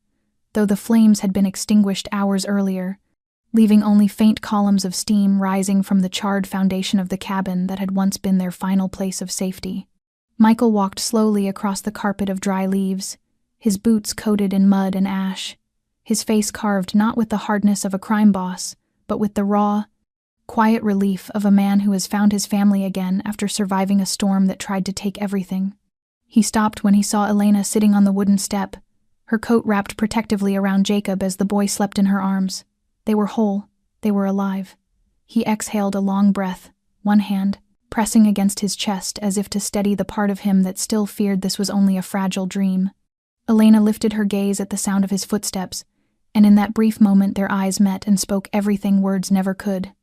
though the flames had been extinguished hours earlier, leaving only faint columns of steam rising from the charred foundation of the cabin that had once been their final place of safety. Michael walked slowly across the carpet of dry leaves, his boots coated in mud and ash, his face carved not with the hardness of a crime boss, but with the raw, quiet relief of a man who has found his family again after surviving a storm that tried to take everything. He stopped when he saw Elena sitting on the wooden step, her coat wrapped protectively around Jacob as the boy slept in her arms. They were whole, they were alive. He exhaled a long breath, one hand pressing against his chest as if to steady the part of him that still feared this was only a fragile dream. Elena lifted her gaze at the sound of his footsteps, and in that brief moment their eyes met and spoke everything words never could.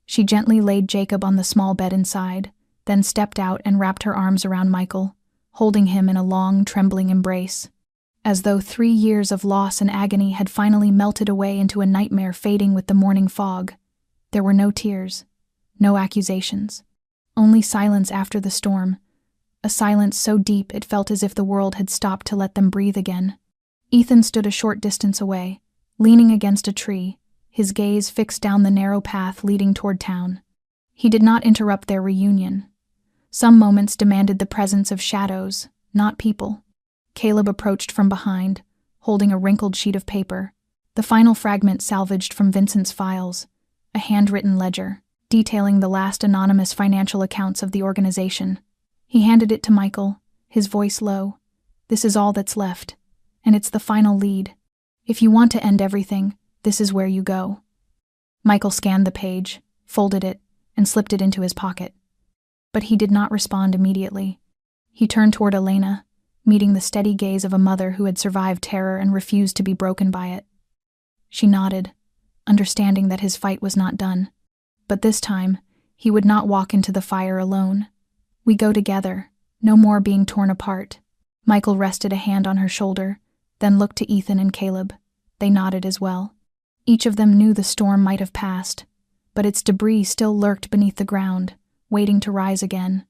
She gently laid Jacob on the small bed inside, then stepped out and wrapped her arms around Michael, holding him in a long, trembling embrace. As though 3 years of loss and agony had finally melted away into a nightmare fading with the morning fog. There were no tears, no accusations, only silence after the storm, a silence so deep it felt as if the world had stopped to let them breathe again. Ethan stood a short distance away, leaning against a tree, his gaze fixed down the narrow path leading toward town. He did not interrupt their reunion. Some moments demanded the presence of shadows, not people. Caleb approached from behind, holding a wrinkled sheet of paper, the final fragment salvaged from Vincent's files, a handwritten ledger, detailing the last anonymous financial accounts of the organization. He handed it to Michael, his voice low. "This is all that's left, and it's the final lead. If you want to end everything, this is where you go." Michael scanned the page, folded it, and slipped it into his pocket. But he did not respond immediately. He turned toward Elena, meeting the steady gaze of a mother who had survived terror and refused to be broken by it. She nodded, understanding that his fight was not done. But this time, he would not walk into the fire alone. "We go together, no more being torn apart." Michael rested a hand on her shoulder, then looked to Ethan and Caleb. They nodded as well. Each of them knew the storm might have passed, but its debris still lurked beneath the ground, waiting to rise again.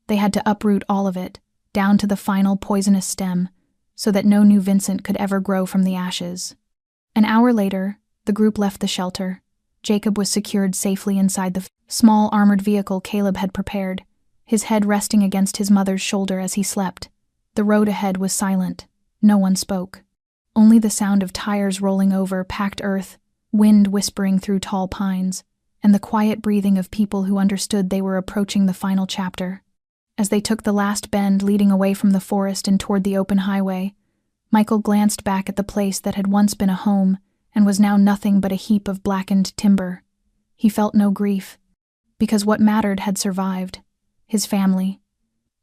They had to uproot all of it, down to the final poisonous stem, so that no new Vincent could ever grow from the ashes. An hour later, the group left the shelter. Jacob was secured safely inside the small armored vehicle Caleb had prepared, his head resting against his mother's shoulder as he slept. The road ahead was silent. No one spoke. Only the sound of tires rolling over packed earth, wind whispering through tall pines, and the quiet breathing of people who understood they were approaching the final chapter. As they took the last bend leading away from the forest and toward the open highway, Michael glanced back at the place that had once been a home and was now nothing but a heap of blackened timber. He felt no grief, because what mattered had survived: his family.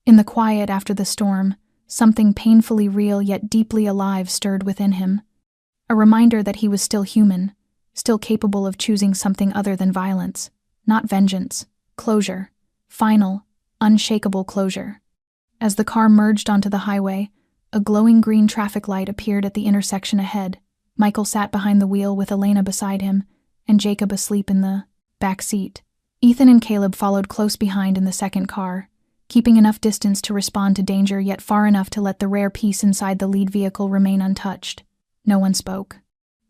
In the quiet after the storm, something painfully real yet deeply alive stirred within him. A reminder that he was still human, still capable of choosing something other than violence, not vengeance, closure, final, unshakable closure. As the car merged onto the highway, a glowing green traffic light appeared at the intersection ahead. Michael sat behind the wheel with Elena beside him, and Jacob asleep in the back seat. Ethan and Caleb followed close behind in the second car, keeping enough distance to respond to danger yet far enough to let the rare peace inside the lead vehicle remain untouched. No one spoke.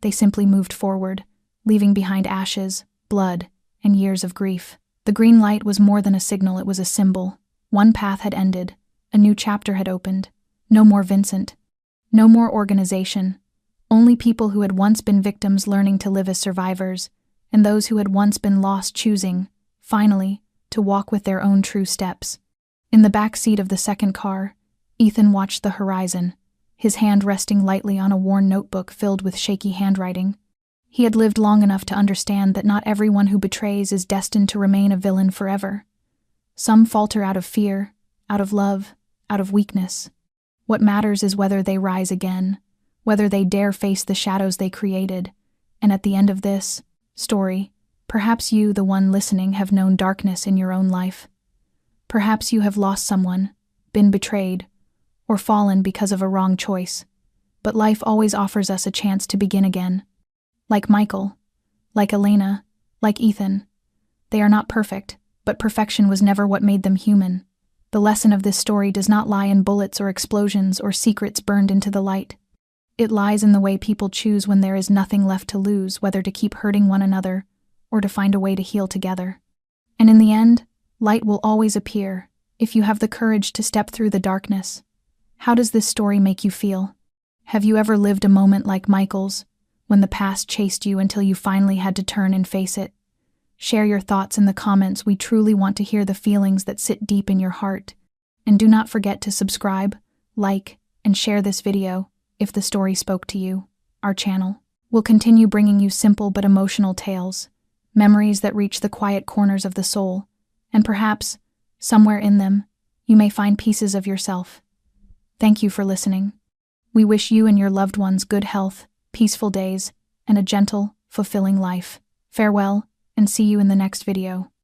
They simply moved forward, leaving behind ashes, blood, and years of grief. The green light was more than a signal, it was a symbol. One path had ended. A new chapter had opened. No more Vincent. No more organization. Only people who had once been victims learning to live as survivors, and those who had once been lost choosing, finally, to walk with their own true steps. In the back seat of the second car, Ethan watched the horizon, his hand resting lightly on a worn notebook filled with shaky handwriting. He had lived long enough to understand that not everyone who betrays is destined to remain a villain forever. Some falter out of fear, out of love, out of weakness. What matters is whether they rise again, whether they dare face the shadows they created. And at the end of this story, perhaps you, the one listening, have known darkness in your own life. Perhaps you have lost someone, been betrayed, or fallen because of a wrong choice. But life always offers us a chance to begin again. Like Michael, like Elena, like Ethan. They are not perfect, but perfection was never what made them human. The lesson of this story does not lie in bullets or explosions or secrets burned into the light. It lies in the way people choose when there is nothing left to lose, whether to keep hurting one another or to find a way to heal together. And in the end, light will always appear if you have the courage to step through the darkness. How does this story make you feel? Have you ever lived a moment like Michael's, when the past chased you until you finally had to turn and face it? Share your thoughts in the comments. We truly want to hear the feelings that sit deep in your heart. And do not forget to subscribe, like, and share this video if the story spoke to you. Our channel will continue bringing you simple but emotional tales, memories that reach the quiet corners of the soul, and perhaps, somewhere in them, you may find pieces of yourself. Thank you for listening. We wish you and your loved ones good health, peaceful days, and a gentle, fulfilling life. Farewell, and see you in the next video.